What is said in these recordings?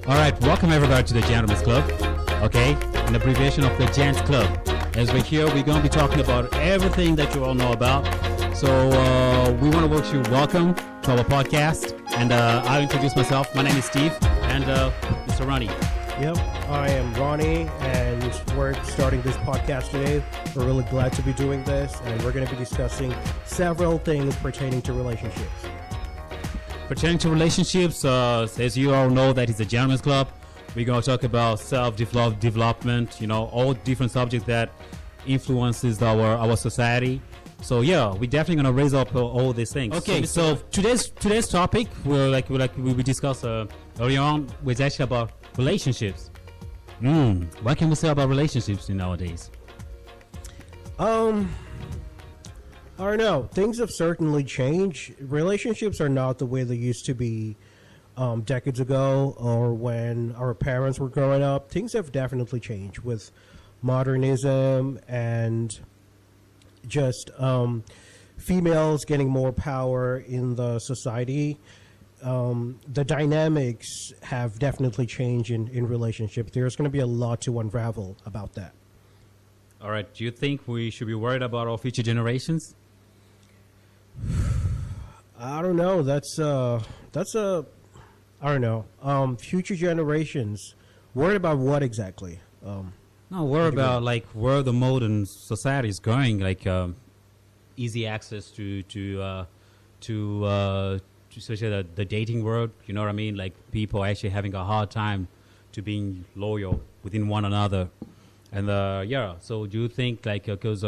All right, welcome everybody to the Gentlemen's Club. Okay, an abbreviation of the Gents Club. As we're here, we're going to be talking about everything that you all know about. So we want to wish you welcome to our podcast. And I'll introduce myself. My name is Steve and Mr. Ronnie. Yep, I am Ronnie, and we're starting this podcast today. We're really glad to be doing this, and we're going to be discussing several things pertaining to relationships. Pertaining to relationships, as you all know, that is a gentleman's club. We're going to talk about self-development, all different subjects that influences our society. So yeah, we're definitely going to raise up all these things. Okay, so today's topic, we discussed earlier on, was actually about relationships. What can we say about relationships nowadays? I don't know. Things have certainly changed. Relationships are not the way they used to be decades ago or when our parents were growing up. Things have definitely changed with modernism and just females getting more power in the society. The dynamics have definitely changed in relationships. There's going to be a lot to unravel about that. All right. Do you think we should be worried about our future generations? I don't know. I don't know. Future generations. Worried about what exactly? No, worry about where the modern society is going, easy access to especially the dating world. You know what I mean? Like people actually having a hard time to being loyal within one another. And so do you think because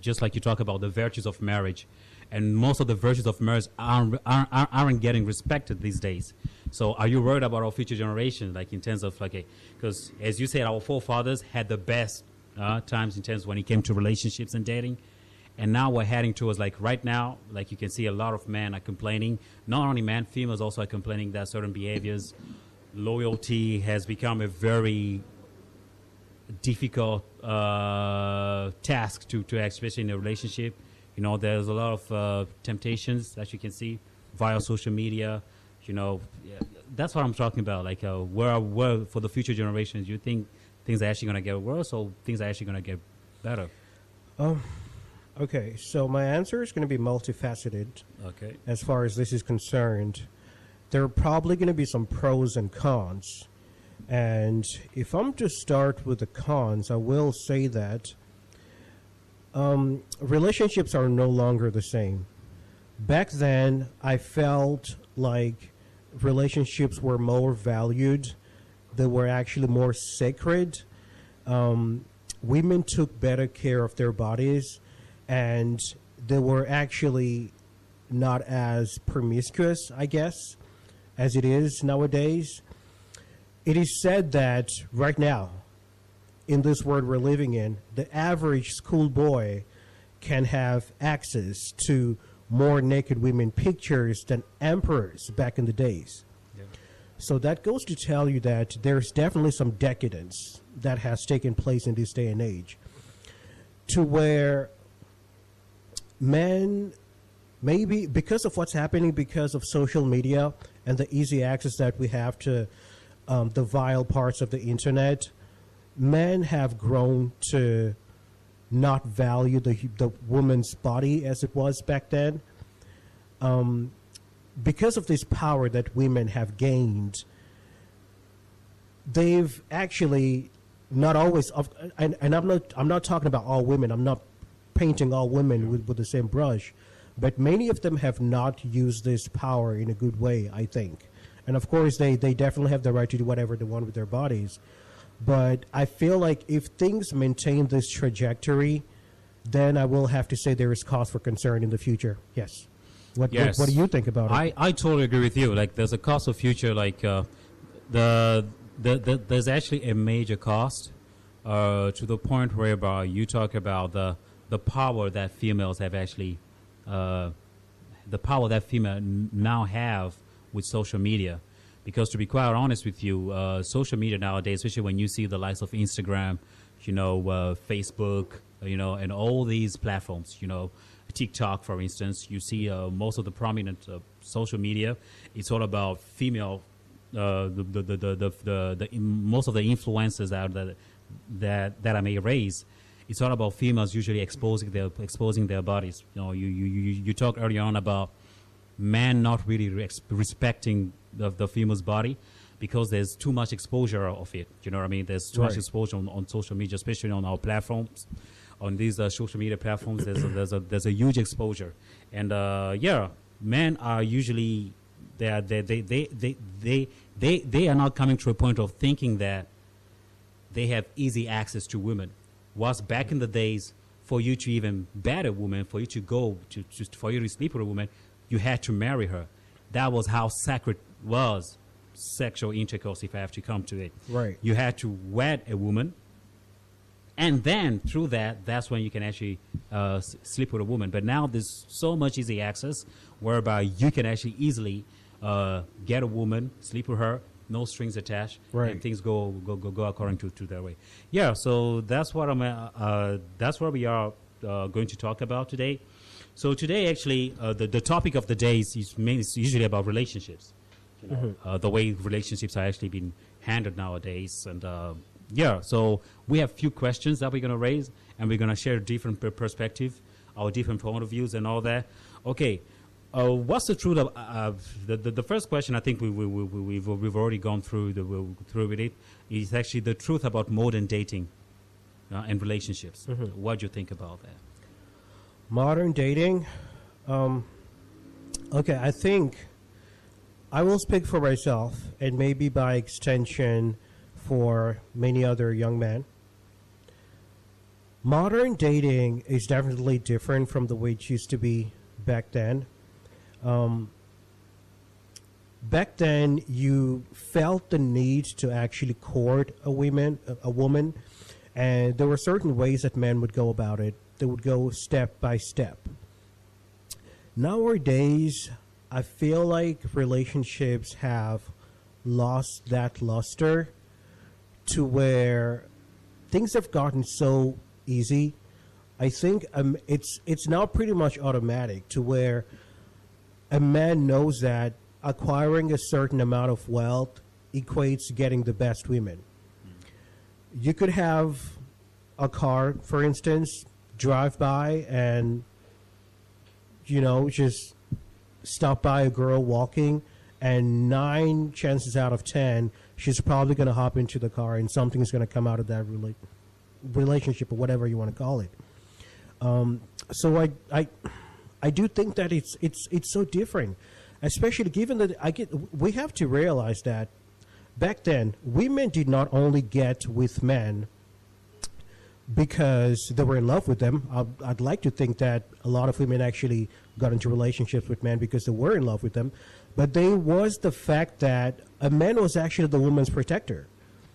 just like you talk about the virtues of marriage, and most of the virtues of marriage aren't getting respected these days. So are you worried about our future generations, in terms of because as you said, our forefathers had the best times in terms when it came to relationships and dating, and now we're heading towards right now, you can see a lot of men are complaining. Not only men, females also are complaining that certain behaviors, loyalty has become a very difficult task to especially in a relationship. There's a lot of temptations that you can see via social media. That's what I'm talking about. Where for the future generations, you think things are actually going to get worse or things are actually going to get better? Okay, so my answer is going to be multifaceted. Okay. As far as this is concerned, there are probably going to be some pros and cons. And if I'm to start with the cons, I will say that relationships are no longer the same. Back then, I felt like relationships were more valued. They were actually more sacred. Women took better care of their bodies, and they were actually not as promiscuous, I guess, as it is nowadays. It is said that right now, in this world we're living in, the average schoolboy can have access to more naked women pictures than emperors back in the days. Yeah. So that goes to tell you that there's definitely some decadence that has taken place in this day and age, to where men, maybe because of what's happening, because of social media and the easy access that we have to the vile parts of the internet, men have grown to not value the woman's body as it was back then. Because of this power that women have gained, they've actually not always, and I'm not talking about all women. I'm not painting all women with the same brush, but many of them have not used this power in a good way, I think. And of course, they definitely have the right to do whatever they want with their bodies. But I feel like if things maintain this trajectory, then I will have to say there is cause for concern in the future. Yes. What do you think about it? I totally agree with you. There's a cost of future. There's actually a major cost to the point whereby you talk about the power that females have actually, the power that female now have with social media. Because to be quite honest with you, social media nowadays, especially when you see the likes of Instagram, Facebook, and all these platforms, TikTok, for instance, you see most of the prominent social media, it's all about female most of the influences out that I may raise, it's all about females usually exposing their bodies. You know, you talked earlier on about men not really respecting the female's body because there's too much exposure of it. You know what I mean? There's too much exposure on social media, especially on our platforms. On these social media platforms, there's a huge exposure, and men are usually they are not coming to a point of thinking that they have easy access to women. Was back in the days, for you to even bet a woman, for you to go for you to sleep with a woman, you had to marry her. That was how sacred was sexual intercourse, if I have to come to it. Right. You had to wed a woman, and then through that's when you can actually sleep with a woman. But now there's so much easy access whereby you can actually easily get a woman, sleep with her, no strings attached, and things go according to their way. Yeah, so that's what that's what we are going to talk about today. So today, actually, the topic of the day is usually about relationships. You know, the way relationships are actually being handled nowadays, and so we have a few questions that we're going to raise, and we're going to share different perspective, our different point of views, and all that. Okay. What's the truth of the first question? I think we've already gone through with it. Is actually the truth about modern dating and relationships. What do you think about that? Modern dating. Okay, I think I will speak for myself, and maybe by extension for many other young men. Modern dating is definitely different from the way it used to be back then. Back then, you felt the need to actually court a woman, and there were certain ways that men would go about it. They would go step by step. Nowadays, I feel like relationships have lost that luster to where things have gotten so easy. I think it's now pretty much automatic to where a man knows that acquiring a certain amount of wealth equates to getting the best women. You could have a car, for instance, drive by and, just stop by a girl walking, and 9 chances out of 10, she's probably going to hop into the car and something's going to come out of that relationship or whatever you want to call it. So I do think that it's so different, especially given that we have to realize that back then women did not only get with men because they were in love with them. I'd like to think that a lot of women actually got into relationships with men because they were in love with them, but there was the fact that a man was actually the woman's protector.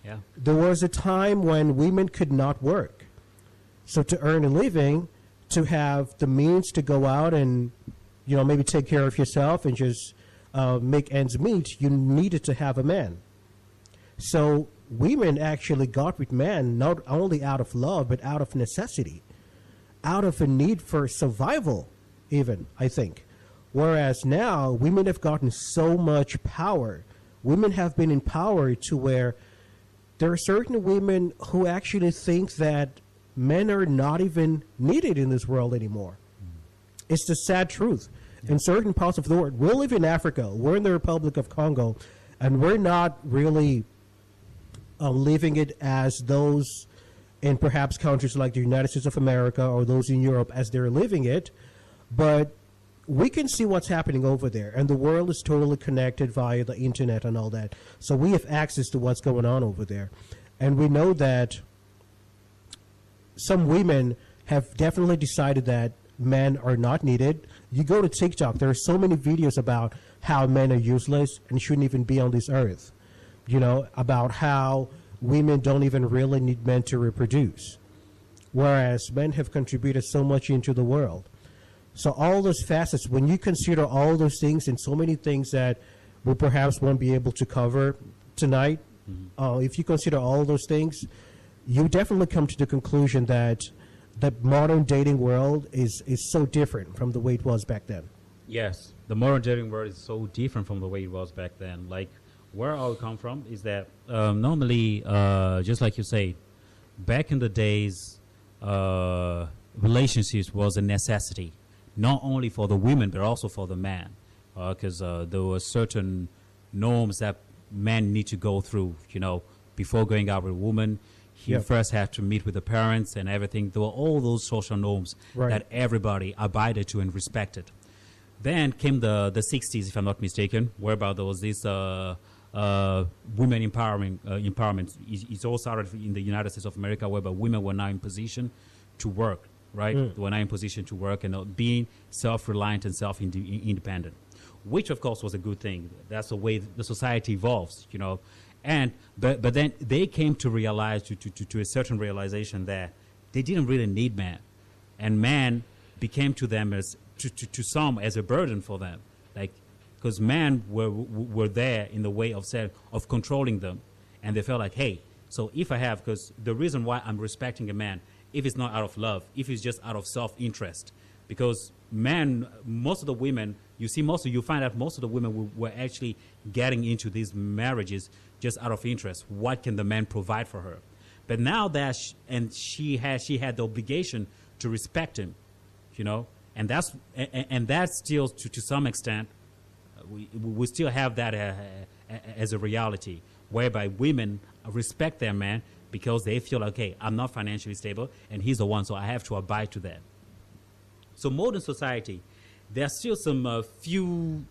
Yeah. There was a time when women could not work, so to earn a living, to have the means to go out and, maybe take care of yourself and just make ends meet, you needed to have a man. So women actually got with men not only out of love, but out of necessity, out of a need for survival, even, I think. Whereas now, women have gotten so much power. Women have been empowered to where there are certain women who actually think that men are not even needed in this world anymore. It's the sad truth. Yeah. In certain parts of the world, we live in Africa, we're in the Republic of Congo, and we're not really living it as those in perhaps countries like the United States of America or those in Europe as they're living it. But we can see what's happening over there, and the world is totally connected via the internet and all that. So we have access to what's going on over there. And we know that some women have definitely decided that men are not needed. You go to TikTok, there are so many videos about how men are useless and shouldn't even be on this earth. About how women don't even really need men to reproduce, whereas men have contributed so much into the world. So all those facets, when you consider all those things and so many things that we perhaps won't be able to cover tonight, if you consider all those things, you definitely come to the conclusion that the modern dating world is so different from the way it was back then. Yes, the modern dating world is so different from the way it was back then. Like, where I come from is that normally, just like you say, back in the days, relationships was a necessity, not only for the women but also for the man, because there were certain norms that men need to go through. Before going out with a woman, he Yep. first had to meet with the parents and everything. There were all those social norms Right. that everybody abided to and respected. Then came the 60s, if I'm not mistaken, whereby there was this women empowerment. It's all started in the United States of America, whereby women were now in position to work, right? They were now in position to work and being self-reliant and self-independent, which of course was a good thing. That's the way the society evolves, And but then they came to realize to a certain realization that they didn't really need man, and man became to them as to some as a burden for them, like because men were there in the way of controlling them, and they felt like, hey, so if I have, because the reason why I'm respecting a man, if it's not out of love, if it's just out of self-interest, because men, most of the women, you find out most of the women were actually getting into these marriages just out of interest. What can the man provide for her? But now that she had the obligation to respect him, and that's still to some extent we still have that as a reality, whereby women respect their man because they feel like, okay, I'm not financially stable and he's the one, so I have to abide to that. So modern society, there's still some few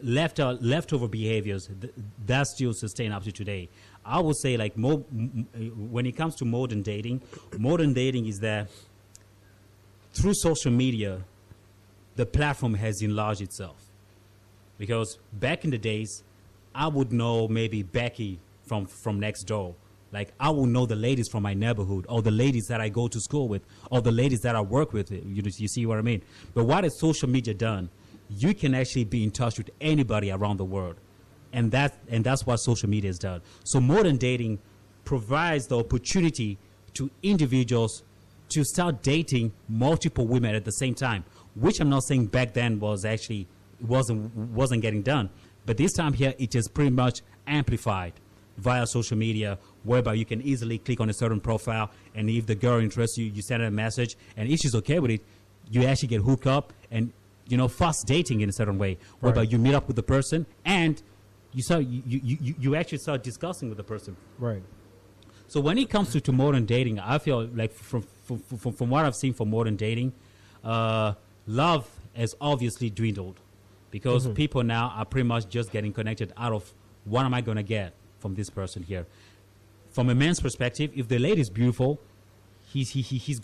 leftover behaviors that still sustain up to today. I would say, like, when it comes to modern dating is that through social media, the platform has enlarged itself. Because back in the days, I would know maybe Becky from next door. Like, I will know the ladies from my neighborhood, or the ladies that I go to school with, or the ladies that I work with. You see what I mean? But what has social media done? You can actually be in touch with anybody around the world. And that's what social media has done. So modern dating provides the opportunity to individuals to start dating multiple women at the same time, which I'm not saying back then wasn't getting done. But this time here, it is pretty much amplified via social media, whereby you can easily click on a certain profile, and if the girl interests you, you send her a message, and if she's okay with it, you actually get hooked up, and fast dating in a certain way, whereby you meet up with the person, and you actually start discussing with the person. Right. So when it comes to modern dating, I feel like from what I've seen for modern dating, love has obviously dwindled, because people now are pretty much just getting connected out of what am I going to get from this person here. From a man's perspective, if the lady is beautiful, he's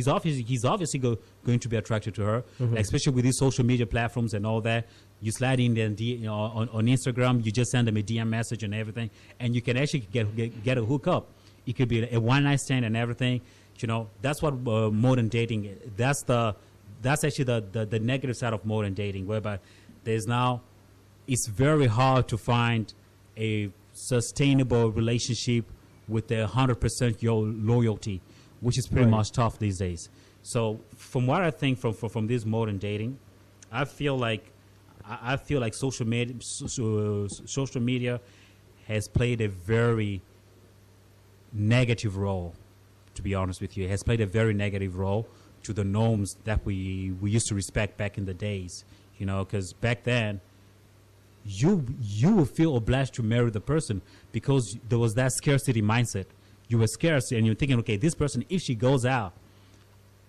obviously going to be attracted to her, especially with these social media platforms and all that. You slide in there on Instagram, you just send them a DM message and everything, and you can actually get a hookup. It could be a one-night stand and everything. That's what modern dating. That's actually the negative side of modern dating, whereby it's very hard to find a sustainable relationship with a 100% loyalty, which is pretty much tough these days. So from what I think from this modern dating, I feel like social media has played a very negative role. To be honest with you, it has played a very negative role to the norms that we used to respect back in the days. Because back then, you would feel obliged to marry the person because there was that scarcity mindset. You were scarce, and you're thinking, okay, this person, if she goes out,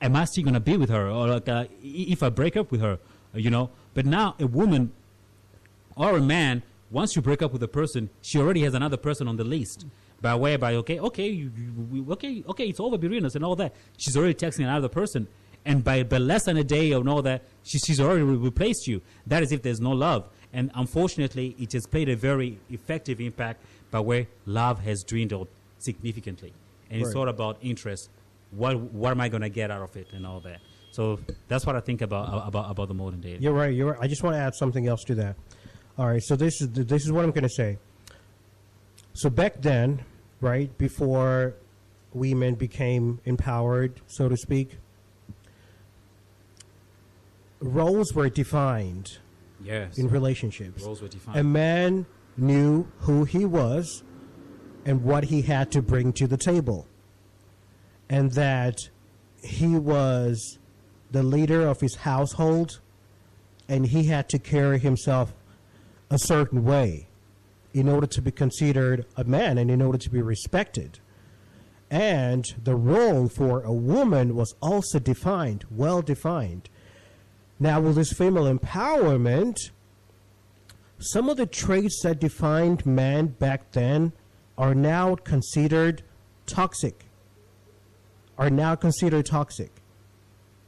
am I still gonna be with her? Or like, if I break up with her, But now a woman or a man, once you break up with a person, she already has another person on the list. Okay, it's over between us and all that. She's already texting another person, and by less than a day and all that, she's already replaced you. That is if there's no love. And unfortunately, it has played a very effective impact by where love has dwindled significantly. And it's all about interest. What am I going to get out of it and all that? So that's what I think about the modern dating. You're right. I just want to add something else to that. All right. So this is what I'm going to say. So back then, right, before women became empowered, so to speak, roles were defined, Yes. in relationships. Roles were A defined. man knew who he was and what he had to bring to the table, and that he was the leader of his household, and he had to carry himself a certain way in order to be considered a man and in order to be respected. And the role for a woman was also defined, well defined. Now, with this female empowerment, some of the traits that defined man back then are now considered toxic,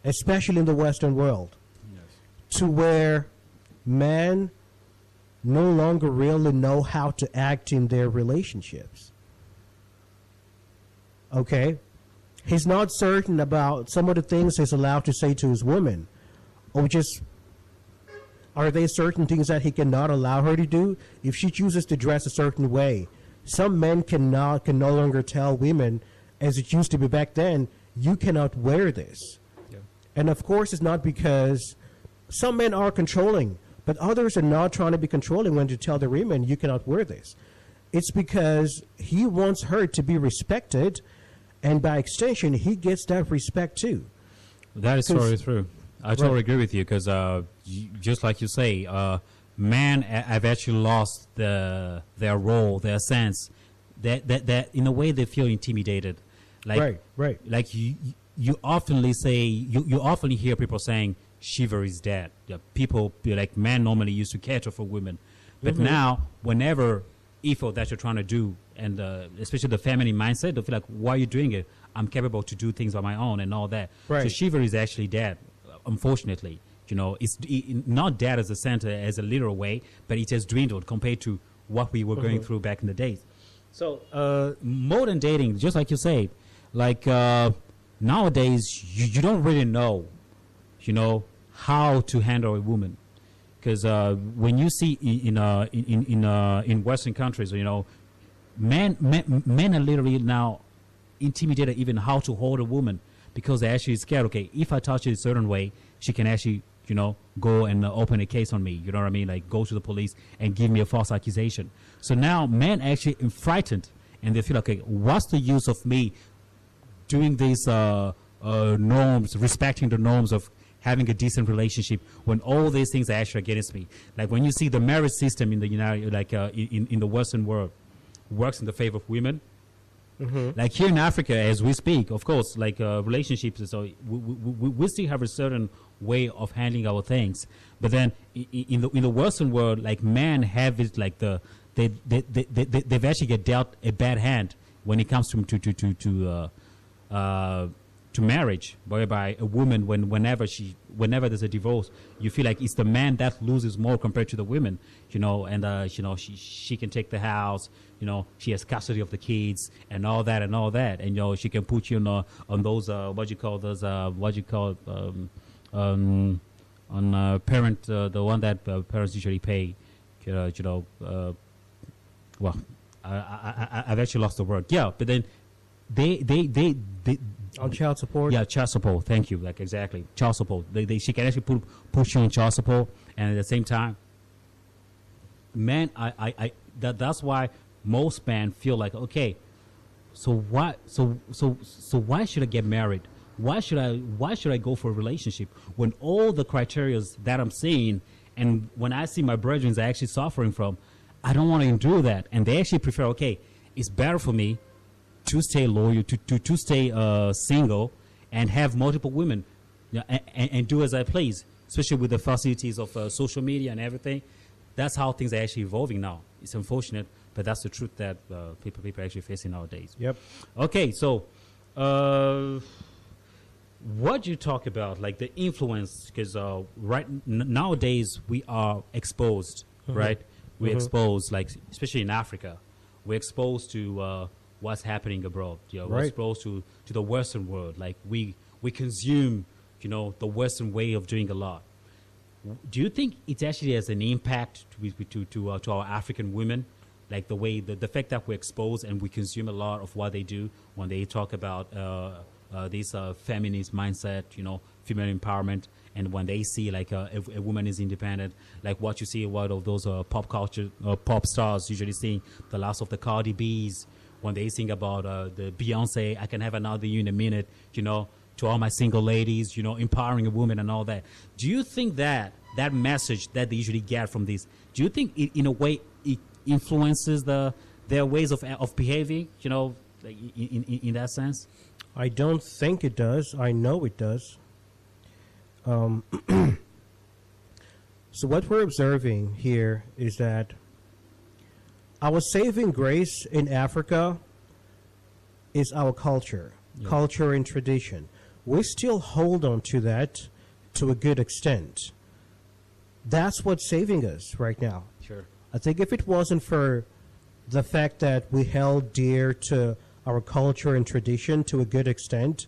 especially in the Western world, Yes. to where men no longer really know how to act in their relationships. Okay? He's not certain about some of the things he's allowed to say to his woman, or just are there certain things that he cannot allow her to do? If she chooses to dress a certain way, some men can no longer tell women, as it used to be back then, you cannot wear this. Yeah. And of course, it's not because some men are controlling, but others are not trying to be controlling when to tell the women, you cannot wear this. It's because he wants her to be respected, and by extension, he gets that respect too. That is 'Cause- totally true. I totally Right. agree with you because just like you say, men have actually lost their role, their sense. That in a way they feel intimidated. Like, Right. Like you oftenly say, you often hear people saying chivalry is dead. Yeah, people like men normally used to cater for women, but now whenever effort that you're trying to do, and especially the feminine mindset, they feel like, why are you doing it? I'm capable to do things on my own and all that. So Right. chivalry is actually dead, unfortunately. You know, it's not dead as a center, as a literal way, but it has dwindled compared to what we were going through back in the days. So modern dating, just like you say, like nowadays, you don't really know, how to handle a woman. Because when you see in Western countries, men are literally now intimidated even how to hold a woman because they're actually scared. Okay, if I touch it a certain way, she can actually go and open a case on me. You know what I mean? Like go to the police and give me a false accusation. So now men actually are frightened and they feel like, okay, what's the use of me doing these norms, respecting the norms of having a decent relationship when all these things are actually against me? Like when you see the marriage system in the United, like in the Western world, works in the favor of women. Like here in Africa, as we speak, of course, like relationships, so we still have a certain way of handling our things. But then in the Western world, like men have it like they've actually get dealt a bad hand when it comes to marriage, whereby a woman, whenever there's a divorce, you feel like it's the man that loses more compared to the women, and she can take the house, she has custody of the kids and all that, and she can put you on those parent, the one that parents usually pay, well, I've actually lost the word. Yeah, but then they On child support? yeah, child support. Thank you. Like exactly, child support. She can actually push you on child support, and at the same time, men, that's why most men feel like, okay, so why should I get married? Why should I go for a relationship when all the criteria that I'm seeing and when I see my brethren are actually suffering from, I don't want to do that, and they actually prefer, okay, it's better for me to stay loyal, to stay single, and have multiple women, and do as I please, especially with the facilities of social media and everything. That's how things are actually evolving now. It's unfortunate, but that's the truth that people are actually facing nowadays. Yep. Okay, so what do you talk about, like the influence? Because nowadays we are exposed, right? We're exposed, like especially in Africa, we're exposed to what's happening abroad. We're Right. exposed to the Western world. Like we consume, the Western way of doing a lot. Do you think it actually has an impact to our African women, like the fact that we're exposed and we consume a lot of what they do when they talk about this feminist mindset, female empowerment. And when they see like a woman is independent, like what you see a lot of those pop culture pop stars usually sing the last of the Cardi B's, when they sing about the Beyonce, I can have another you in a minute, to all my single ladies, empowering a woman and all that. Do you think that that message that they usually get from this, do you think it, in a way it influences their ways of behaving, like in that sense? I don't think it does. I know it does. So what we're observing here is that our saving grace in Africa is our culture, culture and tradition. We still hold on to that to a good extent. That's what's saving us right now. Sure. I think if it wasn't for the fact that we held dear to our culture and tradition to a good extent,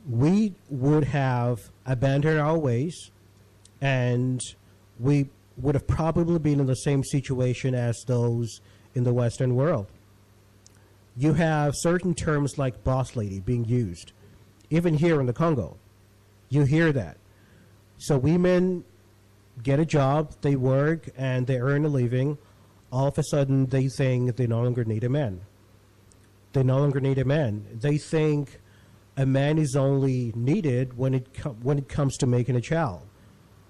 we would have abandoned our ways, and we would have probably been in the same situation as those in the Western world. You have certain terms like boss lady being used. Even here in the Congo, you hear that. So women get a job, they work, and they earn a living. All of a sudden, they think they no longer need a man. They no longer need a man. They think a man is only needed when it comes to making a child.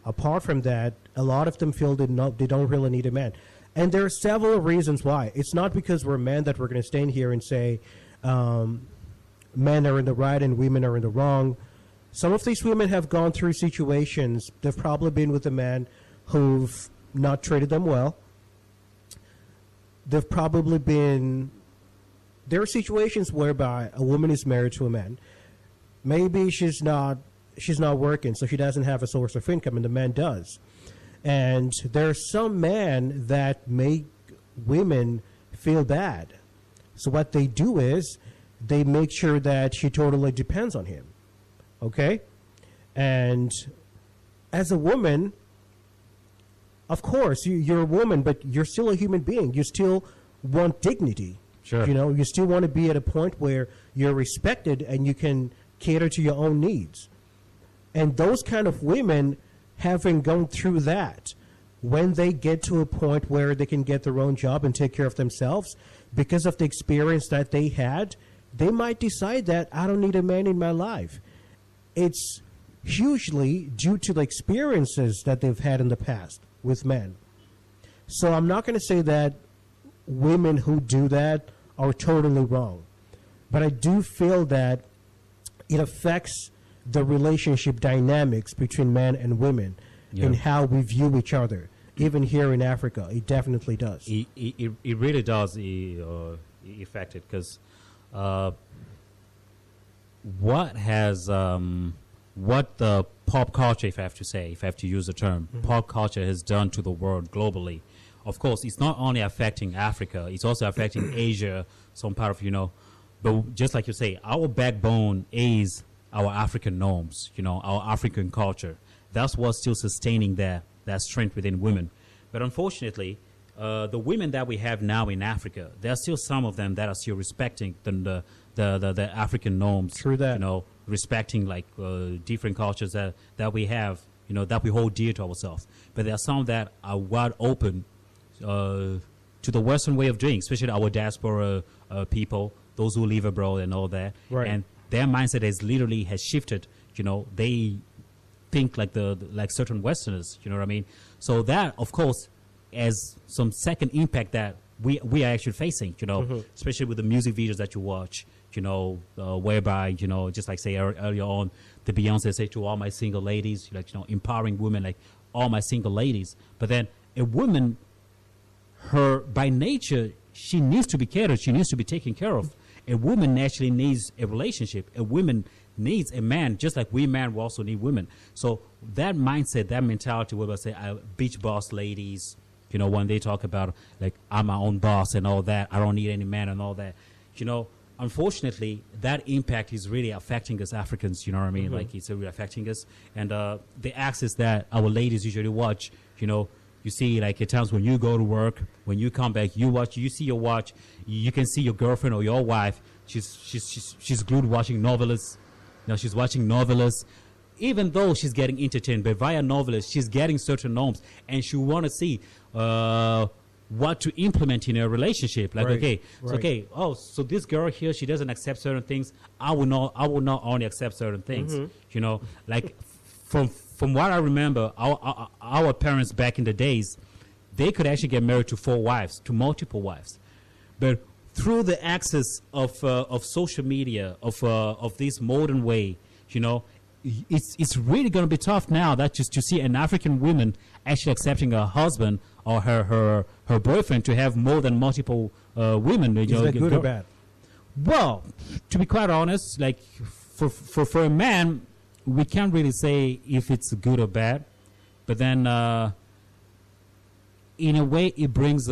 Apart from that, a lot of them feel they don't really need a man. And there are several reasons why. It's not because we're men that we're going to stand here and say men are in the right and women are in the wrong. Some of these women have gone through situations. They've probably been with a man who've not treated them well. They've probably been... There are situations whereby a woman is married to a man. Maybe she's not working, so she doesn't have a source of income, and the man does. And there are some men that make women feel bad. So what they do is they make sure that she totally depends on him. Okay? And as a woman, of course, you're a woman, but you're still a human being. You still want dignity. Sure. You still want to be at a point where you're respected and you can cater to your own needs. And those kind of women, having gone through that, when they get to a point where they can get their own job and take care of themselves, because of the experience that they had, they might decide that I don't need a man in my life. It's hugely due to the experiences that they've had in the past with men. So I'm not going to say that women who do that are totally wrong. But I do feel that it affects the relationship dynamics between men and women and how we view each other. Even here in Africa, it definitely does. It really does affect it, because what the pop culture, if I have to use the term, pop culture has done to the world globally. Of course, it's not only affecting Africa, it's also affecting Asia, some part of, but just like you say, our backbone is our African norms, our African culture. That's what's still sustaining that strength within women. But unfortunately, the women that we have now in Africa, there are still some of them that are still respecting the African norms. True that. Respecting like different cultures that we have, that we hold dear to ourselves. But there are some that are wide open to the Western way of doing, especially our diaspora people, those who live abroad and all that. Right. And their mindset has shifted. They think like certain Westerners. You know what I mean? So that, of course, has some second impact that we are actually facing. Especially with the music videos that you watch. Whereby just like say earlier on, the Beyonce say to all my single ladies, empowering women, like all my single ladies. But then a woman, her by nature, she needs to be catered. She needs to be taken care of. A woman naturally needs a relationship. A woman needs a man, just like we men will also need women. So that mindset, that mentality, where I say beach boss ladies, when they talk about like I'm my own boss and all that, I don't need any man and all that, unfortunately, that impact is really affecting us Africans. You know what I mean? Like it's really affecting us. And the access that our ladies usually watch, you see, like at times when you go to work, when you come back, you see your watch, you can see your girlfriend or your wife. She's glued watching novelists. She's watching novelists. even though she's getting entertained, but via novelists, she's getting certain norms, and she want to see what to implement in a relationship. Like, Right, okay, right. so, okay, oh, so this girl here, she doesn't accept certain things. I will not only accept certain things. You know, like from what I remember, our parents back in the days, they could actually get married to 4 wives, to multiple wives, but through the access of social media, of this modern way, you know, it's really going to be tough now that just to see an African woman actually accepting her husband or her boyfriend to have more than multiple women. You Is know, that good or bad? Well, to be quite honest, like for a man, we can't really say if it's good or bad, but then in a way it brings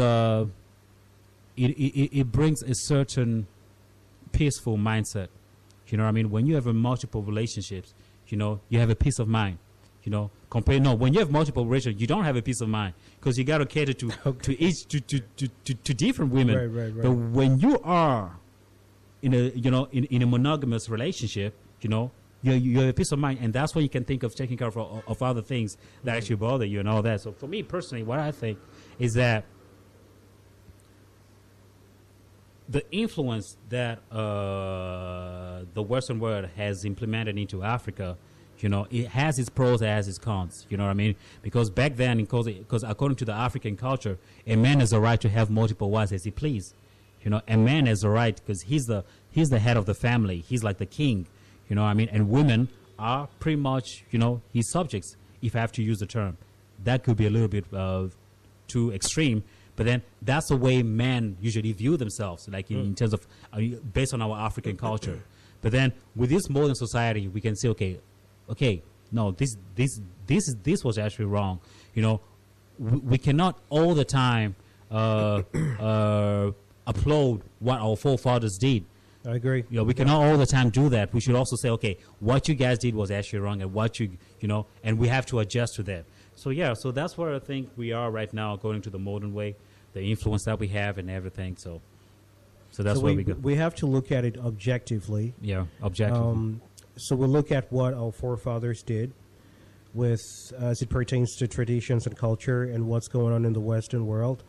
it brings a certain peaceful mindset. You know what I mean? When you have a multiple relationships, you know, you have a peace of mind. You know, when you have multiple relationships, you don't have a peace of mind because you got to cater to each to different women. Right. But when you are in a monogamous relationship, you know, you have a peace of mind, and that's when you can think of taking care of other things that actually bother you and all that. So for me personally, what I think is that the influence that the Western world has implemented into Africa, you know, it has its pros, it has its cons. You know what I mean? Because back then, because according to the African culture, a man has a right to have multiple wives as he please. You know, a man has a right because he's the head of the family. He's like the king. You know what I mean? And women are pretty much, you know, his subjects, if I have to use the term. That could be a little bit too extreme. But then that's the way men usually view themselves, like in terms of based on our African culture. But then with this modern society, we can say, okay, no, this was actually wrong. You know, we cannot all the time applaud what our forefathers did. I agree. You know, we cannot all the time do that. We should also say, okay, what you guys did was actually wrong, and what you know, and we have to adjust to that. So yeah, so that's where I think we are right now, according to the modern way, the influence that we have and everything. So that's where we go. We have to look at it objectively. Yeah, objectively. So we'll look at what our forefathers did with as it pertains to traditions and culture and what's going on in the Western world.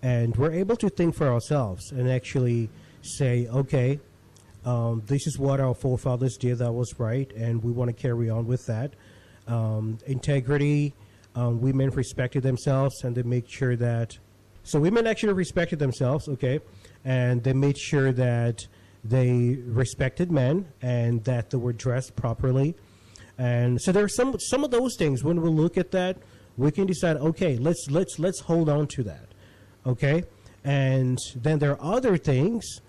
And we're able to think for ourselves and actually say, okay, this is what our forefathers did that was right, and we want to carry on with that. Integrity, women respected themselves, and they make sure that... So women actually respected themselves, okay, and they made sure that they respected men and that they were dressed properly. And so there are some of those things. When we look at that, we can decide, okay, let's hold on to that, okay. And then there are other things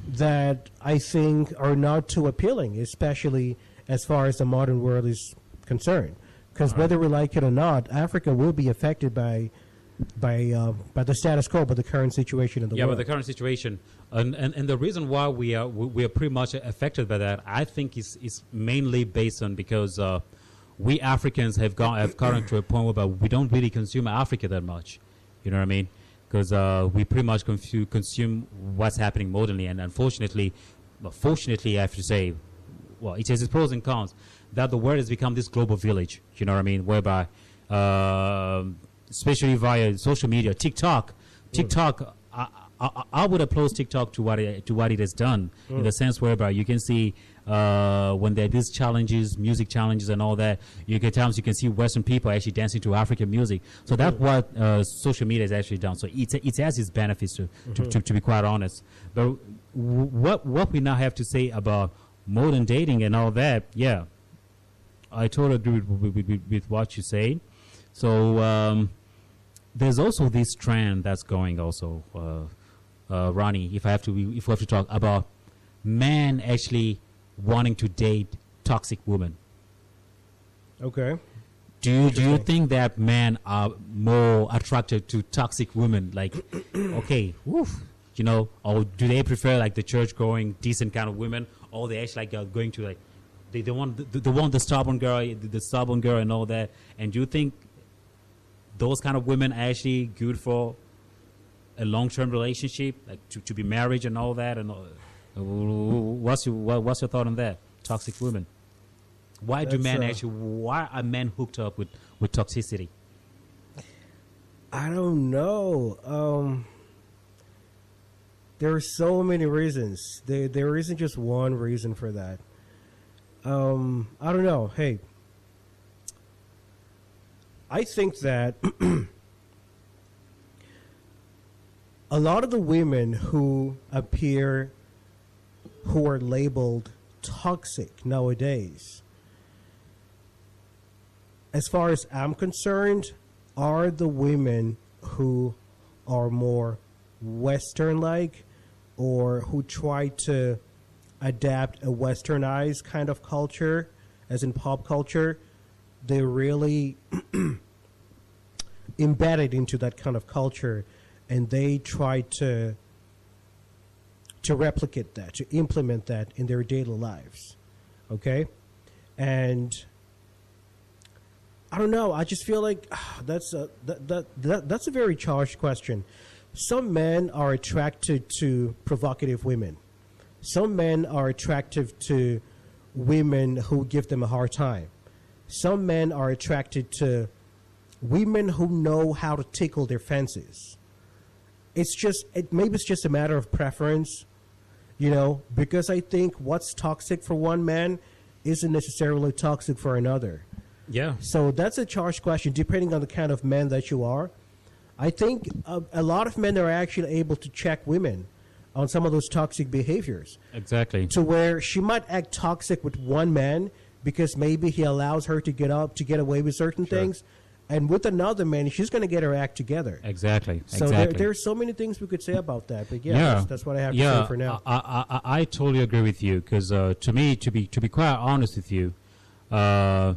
that I think are not too appealing, especially as far as the modern world is concerned. Because whether we like it or not, Africa will be affected by the status quo, by the current situation in the world. Yeah, by the current situation, and the reason why we are pretty much affected by that, I think, is mainly based on because we Africans have gotten to a point where we don't really consume Africa that much. You know what I mean? Because we pretty much consume what's happening modernly, and unfortunately, fortunately, I have to say, well, it has its pros and cons. That the world has become this global village. You know what I mean? Whereby, especially via social media, TikTok, I would applaud TikTok to what it has done in the sense whereby you can see when there are these challenges, music challenges, and all that. You can see Western people actually dancing to African music. So that's what social media has actually done. So it has its benefits to be quite honest. But what we now have to say about modern dating and all that, yeah, I totally agree with what you say. So there's also this trend that's going also, Ronnie, if we have to talk about men actually wanting to date toxic women. Okay. Do you think that men are more attracted to toxic women? Like, okay, woof, you know, or do they prefer like the church-going, decent kind of women, or they actually like are going to like they want the stubborn girl, and all that? And do you think those kind of women are actually good for a long-term relationship, like to be married and all that? And what's your thought on that? Toxic women. Why do That's, men actually? Why are men hooked up with toxicity? I don't know. There are so many reasons. There isn't just one reason for that. I don't know. Hey, I think that a lot of the women who are labeled toxic nowadays, as far as I'm concerned, are the women who are more Western-like or who try to adapt a Westernized kind of culture, as in pop culture. They really embedded into that kind of culture, and they try to replicate that, to implement that in their daily lives. Okay? And I don't know. I just feel like that's a very charged question. Some men are attracted to provocative women. Some men are attracted to women who give them a hard time. Some men are attracted to women who know how to tickle their fancies. Maybe it's just a matter of preference, because I think what's toxic for one man isn't necessarily toxic for another. Yeah. So that's a charged question, depending on the kind of man that you are. I think a lot of men are actually able to check women on some of those toxic behaviors. Exactly. To where she might act toxic with one man because maybe he allows her to get away with certain things. And with another man, she's going to get her act together. Exactly. So exactly. there's so many things we could say about that. But that's what I have to say for now. I totally agree with you because to me, to be quite honest with you, I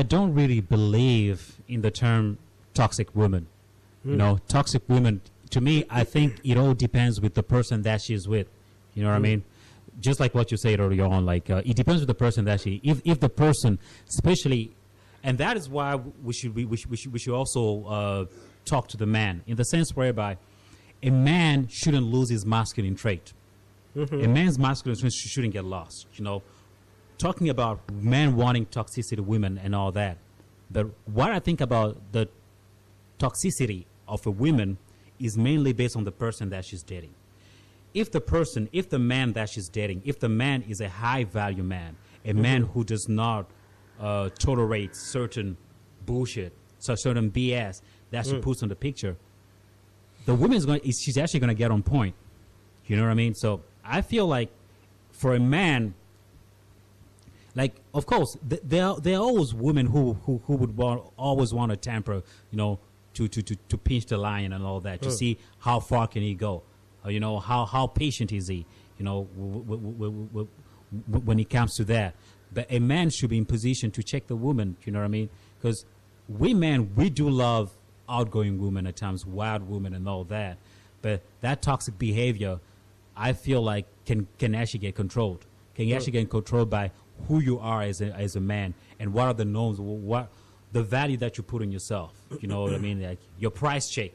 don't really believe in the term toxic woman. Toxic woman, to me, I think it all depends with the person that she's with. You know what I mean? Just like what you said earlier on, like it depends with the person that if the person, especially, and that is why we should also talk to the man in the sense whereby a man shouldn't lose his masculine trait. A man's masculine trait shouldn't get lost. Talking about men wanting toxicity, women, and all that. But what I think about the toxicity of a woman is mainly based on the person that she's dating. If the man that she's dating, if the man is a high value man, a man who does not tolerate certain bullshit, so certain BS that she puts on the picture, the woman she's actually going to get on point. You know what I mean? So I feel like for a man, like, of course, there are always women who would always want to tamper, to pinch the lion and all that, to see how far can he go, how patient is he, when it comes to that. But a man should be in position to check the woman, you know what I mean? Because we men, we do love outgoing women at times, wild women and all that. But that toxic behavior, I feel like can actually get controlled. Can actually get controlled by who you are as a man and what are the norms, what the value that you put on yourself. You know what I mean? Like your price check.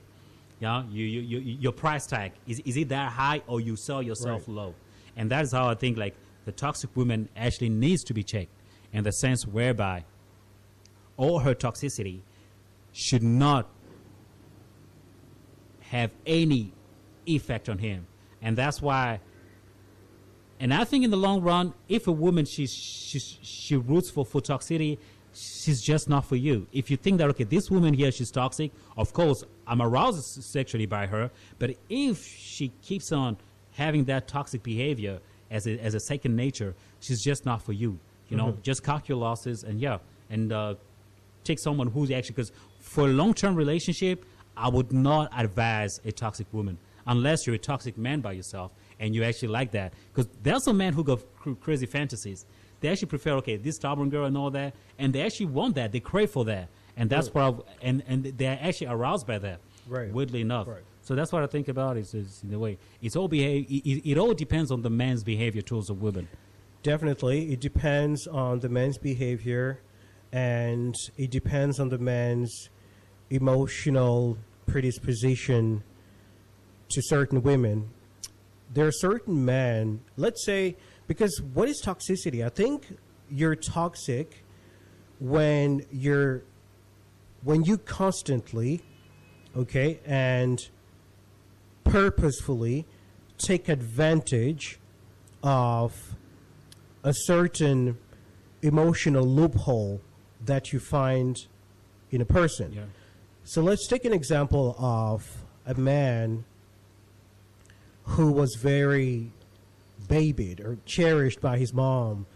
Your price tag. Is it that high or you sell yourself low? And that is how I think like the toxic woman actually needs to be checked in the sense whereby all her toxicity should not have any effect on him. And that's why, and I think in the long run, if a woman she roots for toxicity, she's just not for you. If you think that, okay, this woman here, she's toxic, of course, I'm aroused sexually by her, but if she keeps on having that toxic behavior as a second nature, she's just not for you. Just calculate your losses and take someone who's actually, because for a long-term relationship, I would not advise a toxic woman unless you're a toxic man by yourself and you actually like that. Because there's some men who go crazy fantasies. They actually prefer, okay, this stubborn girl and all that, and they actually want that. They crave for that. And that's and they're actually aroused by that, weirdly enough. Right. So that's what I think about is in a way. It all depends on the man's behavior towards a woman. Definitely. It depends on the man's behavior, and it depends on the man's emotional predisposition to certain women. There are certain men, let's say, because what is toxicity? I think, you're toxic when you constantly, okay, and purposefully take advantage of a certain emotional loophole that you find in a person. Yeah. So let's take an example of a man who was very babied or cherished by his mom,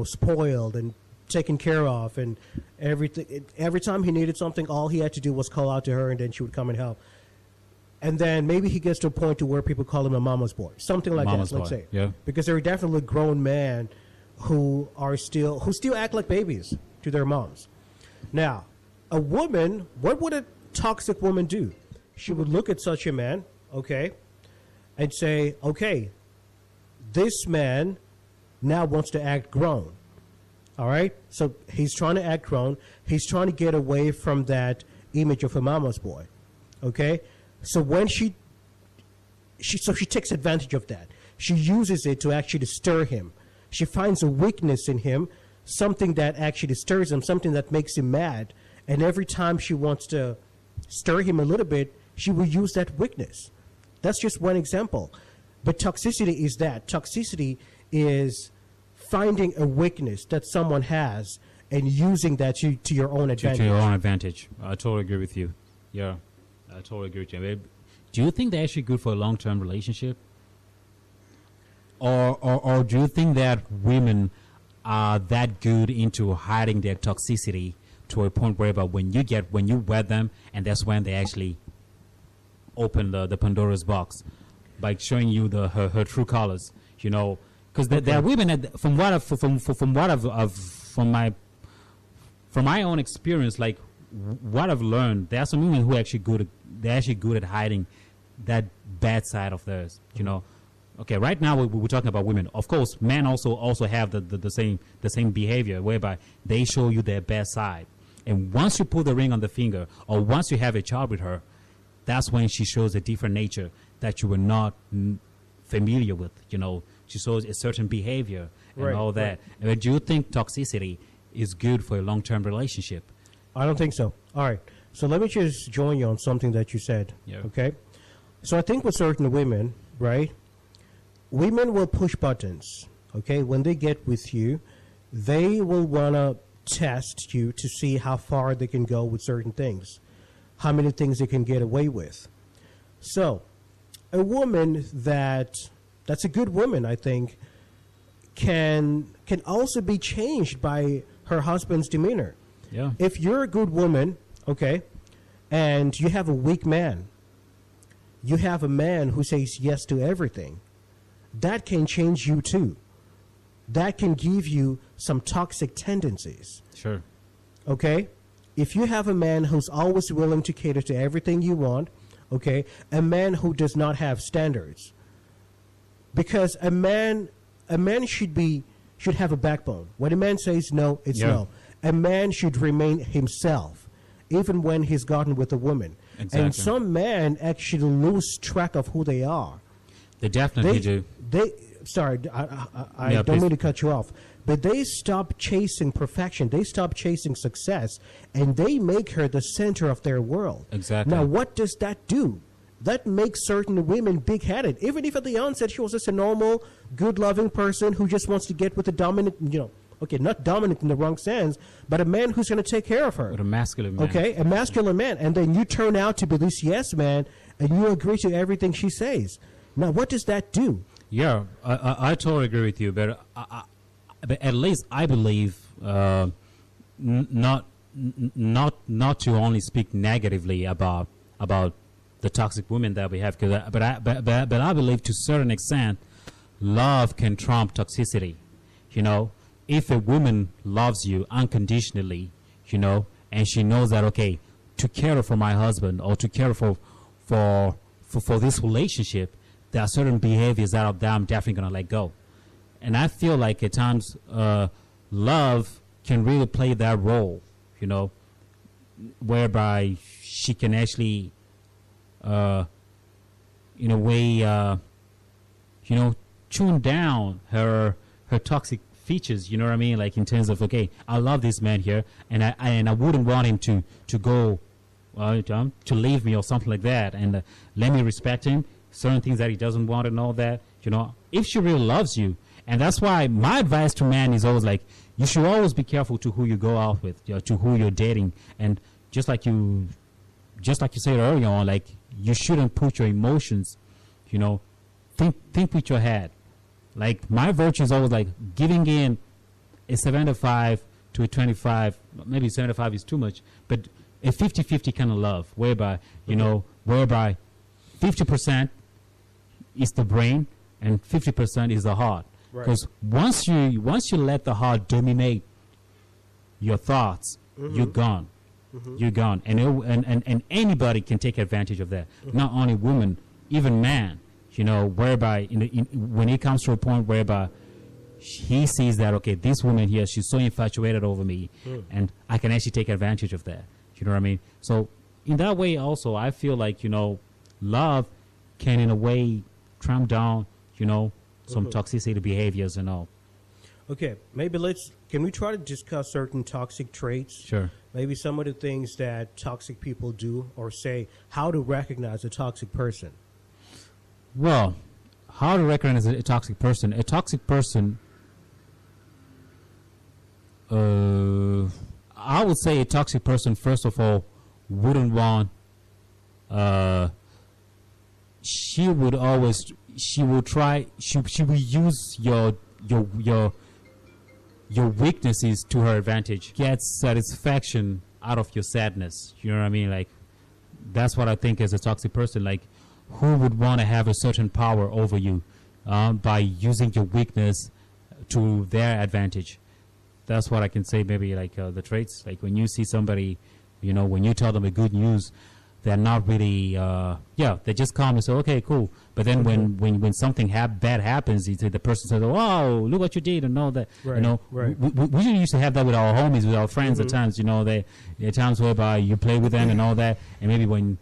spoiled and taken care of, and everything. Every time he needed something, all he had to do was call out to her, and then she would come and help. And then maybe he gets to a point to where people call him a mama's boy, something like Mama's that. Let's boy. say, Yeah. because there are definitely grown men who still act like babies to their moms. Now, a woman, what would a toxic woman do? She would look at such a man, okay, and say, okay, this man now wants to act grown. All right? So he's trying to act grown. He's trying to get away from that image of a mama's boy. Okay? So when she takes advantage of that. She uses it to actually stir him. She finds a weakness in him, something that actually stirs him, something that makes him mad. And every time she wants to stir him a little bit, she will use that weakness. That's just one example. But toxicity is that. Toxicity is finding a weakness that someone has and using that to your own advantage. To your own advantage. I totally agree with you. Yeah, I totally agree with you. Do you think they're actually good for a long-term relationship? Or do you think that women are that good into hiding their toxicity to a point where when you wed them, and that's when they actually open the Pandora's box by showing you her true colors, because there are women from my own experience, like what I've learned, there are some women who are actually good at hiding that bad side of theirs, Okay, right now we're talking about women. Of course, men also have the same behavior whereby they show you their best side. And once you put the ring on the finger, or once you have a child with her, that's when she shows a different nature that you were not familiar with. She shows a certain behavior and all that. Right. Do you think toxicity is good for a long-term relationship? I don't think so. All right. So let me just join you on something that you said. Yeah. Okay. So I think with certain women, right? Women will push buttons. Okay. When they get with you, they will want to test you to see how far they can go with certain things, how many things they can get away with. So a woman that's a good woman, I think, can also be changed by her husband's demeanor. Yeah. If you're a good woman, okay, and you have a weak man, you have a man who says yes to everything, that can change you too. That can give you some toxic tendencies. Sure. Okay? If you have a man who's always willing to cater to everything you want, okay, a man who does not have standards. Because a man should have a backbone. When a man says no, it's no. A man should remain himself, even when he's gotten with a woman. Exactly. And some men actually lose track of who they are. They definitely do. Sorry, I don't mean to cut you off, but they stop chasing perfection. They stop chasing success, and they make her the center of their world. Exactly. Now, what does that do? That makes certain women big-headed. Even if at the onset she was just a normal, good-loving person who just wants to get with a dominant, okay, not dominant in the wrong sense, but a man who's going to take care of her. With a masculine man. Okay, a masculine man. And then you turn out to be this yes man, and you agree to everything she says. Now, what does that do? Yeah, I totally agree with you, but at least I believe not to only speak negatively about the toxic women that we have, but I believe to a certain extent, love can trump toxicity. If a woman loves you unconditionally, and she knows that, okay, to care for my husband or to care for this relationship, there are certain behaviors that I'm definitely going to let go. And I feel like at times love can really play that role, whereby she can actually, in a way, tune down her toxic features, you know what I mean? Like in terms of, okay, I love this man here, and I wouldn't want him to go to leave me or something like that, and let me respect him. Certain things that he doesn't want and all that, you know. If she really loves you, and that's why my advice to man is always like, you should always be careful to who you go out with, you know, to who you're dating, and just like you said earlier on, like you shouldn't put your emotions, you know, think with your head. Like my virtue is always like giving in a 75 to a 25, maybe 75 is too much, but a 50-50 kind of love, whereby, you know, whereby 50% is the brain and 50% is the heart. Because once you let the heart dominate your thoughts, you're gone. You're gone, and anybody can take advantage of that. Not only women, even man. You know, whereby when it comes to a point whereby he sees that, okay, this woman here, she's so infatuated over me, and I can actually take advantage of that. You know what I mean? So in that way, also, I feel like, you know, love can in a way tramp down, you know, some toxicity behaviors and all. Okay, maybe can we try to discuss certain toxic traits? Sure. Maybe some of the things that toxic people do or say, how to recognize a toxic person. Well, how to recognize a toxic person? A toxic person, I would say a toxic person, first of all, wouldn't want, she would use your weaknesses to her advantage, get satisfaction out of your sadness. You know what I mean? Like, that's what I think as a toxic person. Like, who would want to have a certain power over you by using your weakness to their advantage? That's what I can say. Maybe like the traits. Like when you see somebody, you know, when you tell them a good news, they're not really, they just calm and say, okay, cool. But then when something bad happens, the person says, "Wow, look what you did," and all that. Right, you know, right. we used to have that with our homies, with our friends at times. You know, there are times whereby you play with them and all that, and maybe when,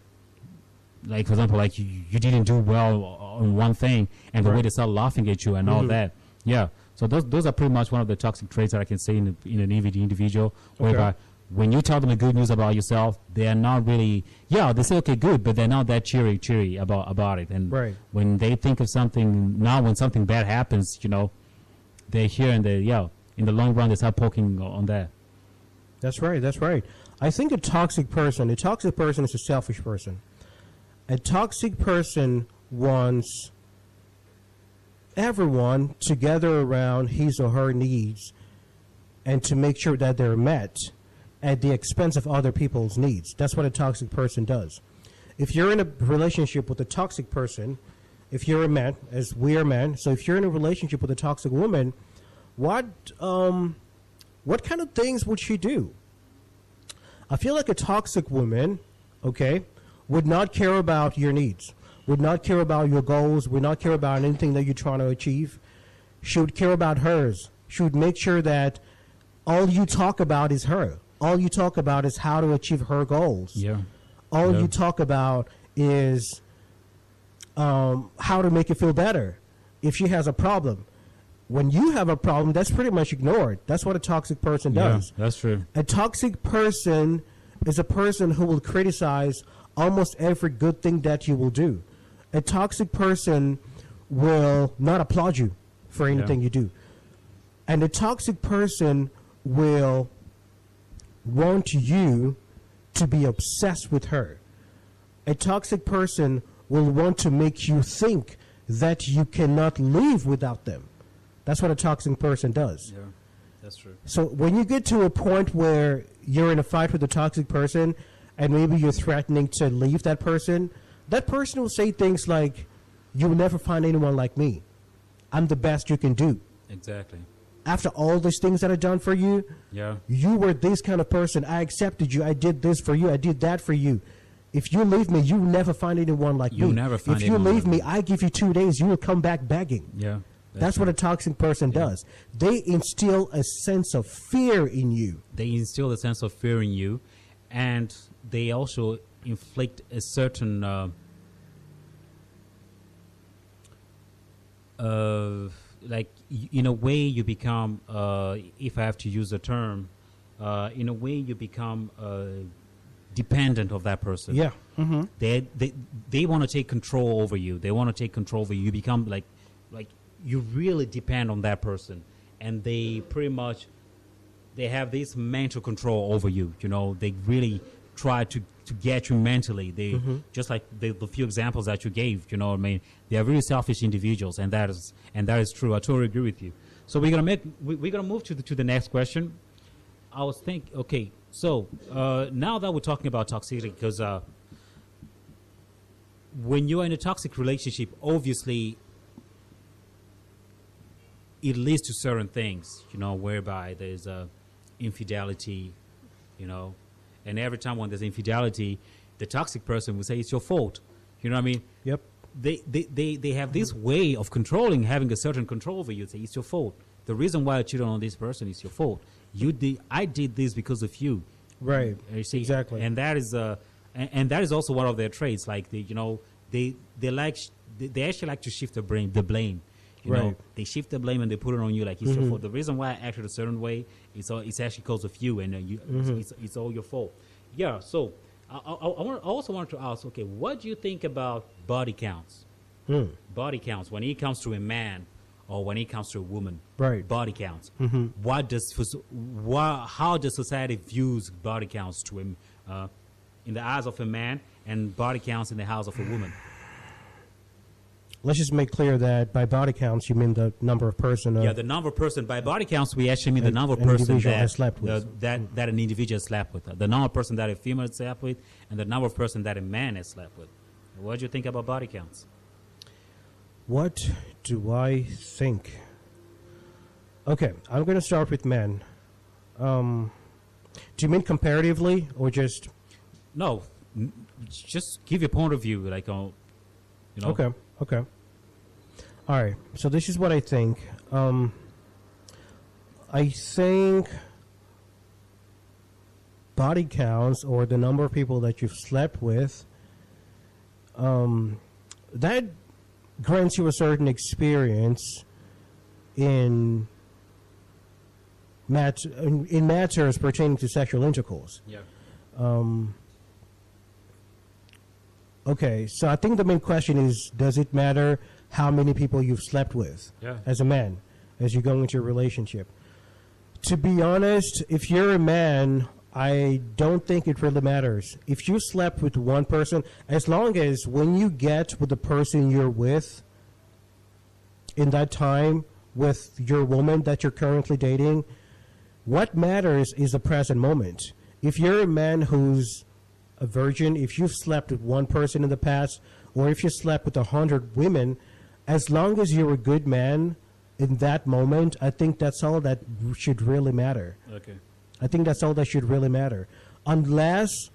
like for example, like you didn't do well on one thing, and the way they start laughing at you and all that. Yeah. So those are pretty much one of the toxic traits that I can say in an individual, whereby when you tell them the good news about yourself, they are not really, they say, okay, good, but they're not that cheery about it. And when they think of something, now when something bad happens, you know, they're here and in the long run, they start poking on that. That's right. That's right. I think a toxic person is a selfish person. A toxic person wants everyone to gather around his or her needs and to make sure that they're met at the expense of other people's needs. That's what a toxic person does. If you're in a relationship with a toxic person, if you're a man, as we are men, so if you're in a relationship with a toxic woman, what kind of things would she do? I feel like a toxic woman, would not care about your needs, would not care about your goals, would not care about anything that you're trying to achieve. She would care about hers. She would make sure that all you talk about is her. All you talk about is how to achieve her goals. Yeah. All you talk about is how to make you feel better. If she has a problem, when you have a problem, that's pretty much ignored. That's what a toxic person does. Yeah, that's true. A toxic person is a person who will criticize almost every good thing that you will do. A toxic person will not applaud you for anything you do. And a toxic person will want you to be obsessed with her. A toxic person will want to make you think that you cannot live without them. That's what a toxic person does. Yeah, that's true. So when you get to a point where you're in a fight with a toxic person and maybe you're threatening to leave that person will say things like, "You will never find anyone like me. I'm the best you can do." Exactly. After all these things that I've done for you, you were this kind of person. I accepted you. I did this for you. I did that for you. If you leave me, you will never find anyone like me. If you leave me, I give you 2 days, you will come back begging. Yeah. That's what a toxic person does. They instill a sense of fear in you. They instill a sense of fear in you, and they also inflict a certain in a way you become, if I have to use the term, in a way you become dependent of that person. Yeah. Mm-hmm. They want to take control over you. They want to take control over you. You become like you really depend on that person, and they pretty much they have this mental control over you. You know, they really try to get you mentally. They just like the few examples that you gave. You know what I mean? They are really selfish individuals, and that is true. I totally agree with you. So we're gonna move to the next question. I was thinking, okay, so now that we're talking about toxicity, because when you're in a toxic relationship, obviously it leads to certain things, you know, whereby there's infidelity, you know, and every time when there's infidelity, the toxic person will say it's your fault. You know what I mean? Yep. They have this way of controlling, having a certain control over you. Say it's your fault. The reason why I cheated on this person is your fault. I did this because of you. Right. You see? Exactly. And that is and that is also one of their traits. Like they actually like to shift the blame. You know, they shift the blame and they put it on you. Like it's your fault. The reason why I acted a certain way it's actually because of you, and it's all your fault. Yeah. So I also wanted to ask. Okay, what do you think about body counts? Body counts when it comes to a man or when it comes to a woman. Right. Body counts. How does society views body counts to him in the eyes of a man and body counts in the eyes of a woman? Let's just make clear that by body counts you mean the number of person. The number of person. By body counts, we actually mean the number of an person individual that has slept with. that an individual has slept with. The number of person that a female has slept with, and the number of person that a man has slept with. What do you think about body counts? What do I think? Okay, I'm going to start with men. Do you mean comparatively or just? No, just give your point of view, like you know. Okay. All right. So this is what I think. I think body counts or the number of people that you've slept with, that grants you a certain experience in matters pertaining to sexual intercourse. Yeah. Okay, so I think the main question is, does it matter how many people you've slept with as a man, as you go into a relationship? To be honest, if you're a man, I don't think it really matters. If you slept with one person, as long as when you get with the person you're with in that time with your woman that you're currently dating, what matters is the present moment. If you're a man who's a virgin, if you've slept with one person in the past, or if you slept with 100 women, as long as you're a good man in that moment, I think that's all that should really matter. Okay. I think that's all that should really matter. Unless,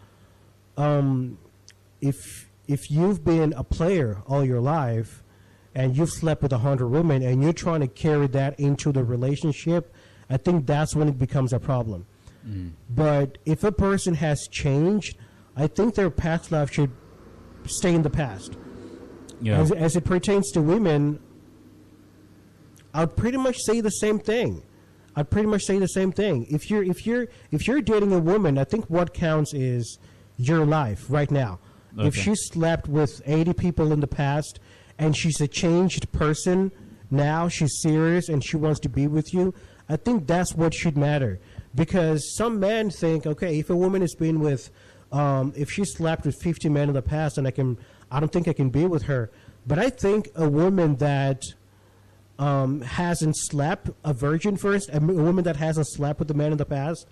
if you've been a player all your life, and you've slept with 100 women, and you're trying to carry that into the relationship, I think that's when it becomes a problem. But if a person has changed, I think their past life should stay in the past. Yeah. As it pertains to women, I'd pretty much say the same thing. If you're dating a woman, I think what counts is your life right now. Okay. If she slept with 80 people in the past and she's a changed person now, she's serious and she wants to be with you, I think that's what should matter. Because some men think, okay, if a woman has been with if she slept with 50 men in the past, and I don't think I can be with her. But I think a woman that hasn't slept, a virgin first, a woman that hasn't slept with a man in the past,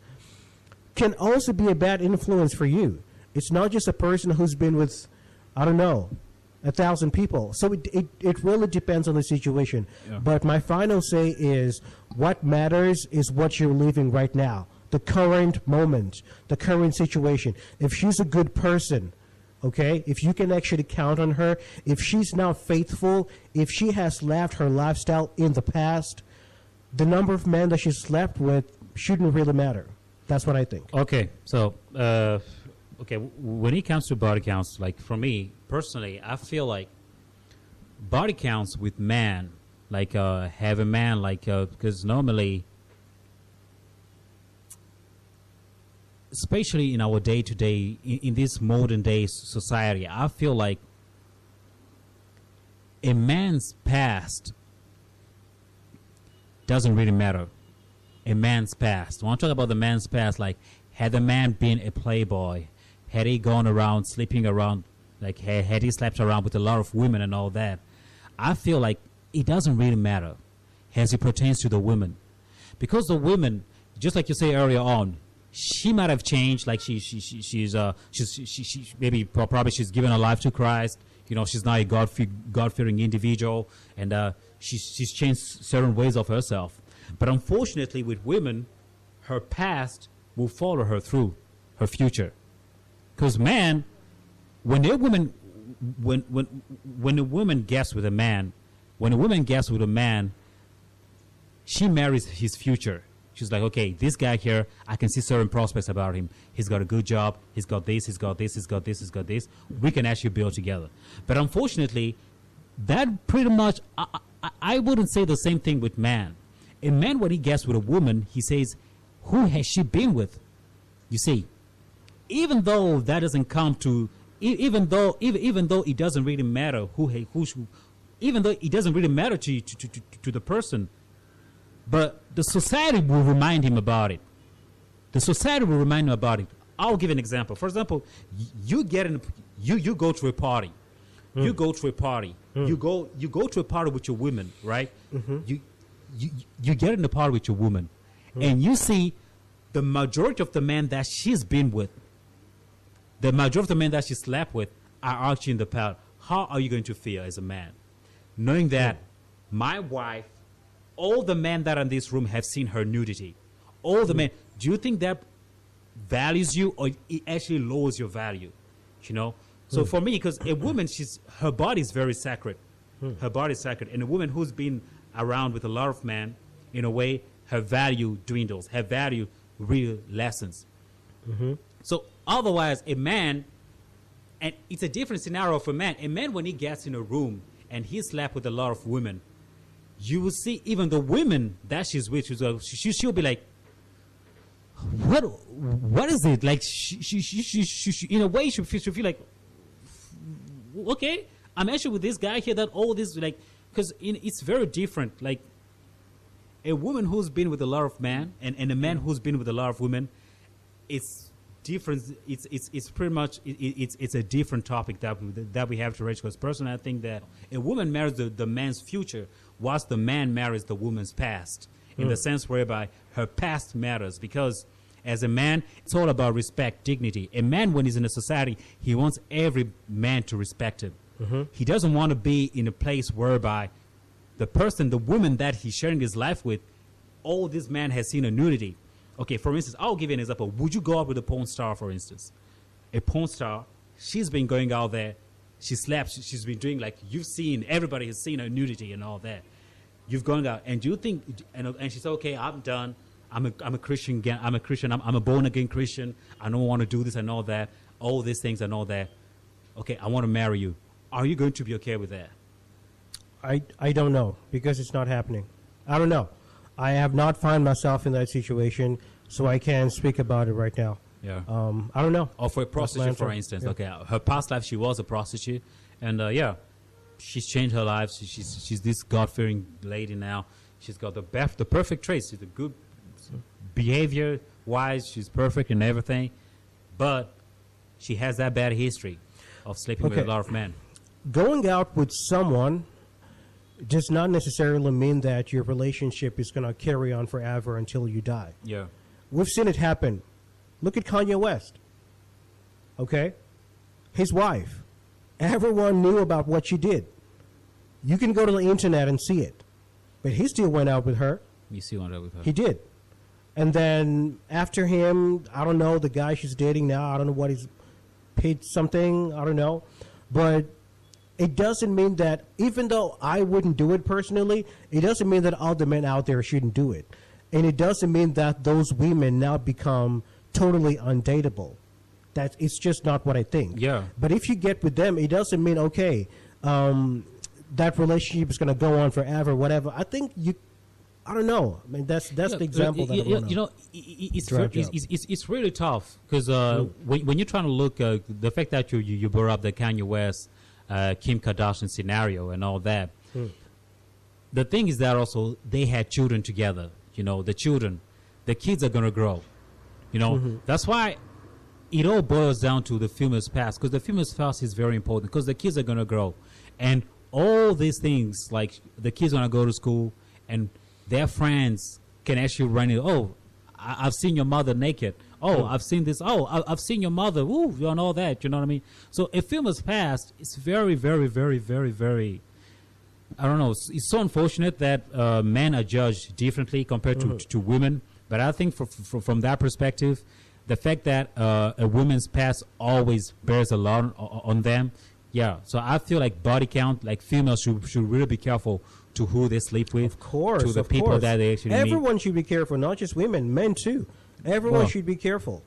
can also be a bad influence for you. It's not just a person who's been with, 1,000 people. So it really depends on the situation. Yeah. But my final say is, what matters is what you're living right now. The current moment, the current situation. If she's a good person, okay, if you can actually count on her, if she's now faithful, if she has left her lifestyle in the past, the number of men that she's slept with shouldn't really matter. That's what I think. Okay, so, when it comes to body counts, like for me, personally, I feel like body counts with men, like have a man like because normally, especially in our day-to-day in this modern day society, I feel like a man's past doesn't really matter. A man's past, when I talk about the man's past, like had the man been a playboy, had he gone around sleeping around, like had he slept around with a lot of women and all that, I feel like it doesn't really matter as it pertains to the women, because the women, just like you say earlier on, she might have changed. Like she's maybe probably she's given her life to Christ. You know, she's now a God-fearing individual, and she's changed certain ways of herself. But unfortunately, with women, her past will follow her through her future. Because man, when a woman gets with a man, she marries his future. She's like, okay, this guy here, I can see certain prospects about him. He's got a good job. He's got this. He's got this. He's got this. He's got this. We can actually build together. But unfortunately, that pretty much, I wouldn't say the same thing with man. A man, when he gets with a woman, he says, who has she been with? You see, even though that doesn't come to, even though it doesn't really matter even though it doesn't really matter to the person, but the society will remind him about it. The society will remind him about it. I'll give an example. For example, you go to a party. You go to a party. You go to a party with your women, right? You get in the party with your woman, and you see the majority of the men that she's been with, the majority of the men that she slept with are actually in the party. How are you going to feel as a man, knowing that my wife, all the men that are in this room have seen her nudity? All the men. Do you think that values you, or it actually lowers your value? You know. So for me, because a woman, her body is very sacred. Her body is sacred, and a woman who's been around with a lot of men, in a way, her value dwindles. Her value really lessens. So otherwise, a man, and it's a different scenario for a man. A man, when he gets in a room and he slept with a lot of women, you will see even the women that she's with, she'll be like, what is it? Like, she in a way, she'll feel like, okay, I'm actually with this guy here, that all this, like, because it's very different. Like, a woman who's been with a lot of men and a man who's been with a lot of women, it's different. It's pretty much, it's a different topic that we have to raise. Because personally, I think that a woman marries the man's future, whilst the man marries the woman's past, in the sense whereby her past matters. Because as a man, it's all about respect, dignity. A man, when he's in a society, he wants every man to respect him. He doesn't want to be in a place whereby the woman that he's sharing his life with, all this man has seen a nudity. Okay, for instance, I'll give you an example. Would you go out with a porn star, for instance? A porn star, she's been going out there, she slept, she's been doing, like, you've seen, everybody has seen her nudity and all that. You've gone out, and do you think, and she said, okay, I'm done. I'm a Christian again. I'm a born again Christian. I don't want to do this and all that, all these things and all that. Okay, I want to marry you. Are you going to be okay with that? I don't know, because it's not happening. I don't know. I have not found myself in that situation, so I can't speak about it right now. Yeah. I don't know. Or for a prostitute, for instance. Yeah. Okay, her past life, she was a prostitute, and she's changed her life. She's this God-fearing lady now. She's got the perfect traits. She's a good behavior-wise. She's perfect in everything, but she has that bad history of sleeping with a lot of men. Going out with someone does not necessarily mean that your relationship is going to carry on forever until you die. Yeah. We've seen it happen. Look at Kanye West. Okay? His wife. Everyone knew about what she did. You can go to the internet and see it. But he still went out with her. You still went out with her. He did. And then after him, I don't know, the guy she's dating now, I don't know what he's paid something, I don't know. But it doesn't mean that, even though I wouldn't do it personally, it doesn't mean that all the men out there shouldn't do it. And it doesn't mean that those women now become totally undateable. It's just not what I think. Yeah. But if you get with them, it doesn't mean, okay, that relationship is going to go on forever, whatever. I think I don't know. I mean, that's the example that I want you know, it's really tough because when you're trying to look, the fact that you brought up the Kanye West, Kim Kardashian scenario and all that. The thing is that also they had children together. You know, the kids are going to grow. You know, that's why it all boils down to the female's past, because the female's past is very important because the kids are going to grow. And all these things, like the kids are going to go to school and their friends can actually run it. Oh, I've seen your mother naked. Oh, I've seen this. Oh, I've seen your mother. Ooh, and all that. You know what I mean? So a female's past is very, very, very, very, very, I don't know. It's so unfortunate that men are judged differently compared to women. But I think from that perspective, the fact that a woman's past always bears a lot on them. Yeah. So I feel like body count, like females should really be careful to who they sleep with. Of course. To the people that they actually Everyone meet. should be careful, not just women, men too. Everyone should be careful.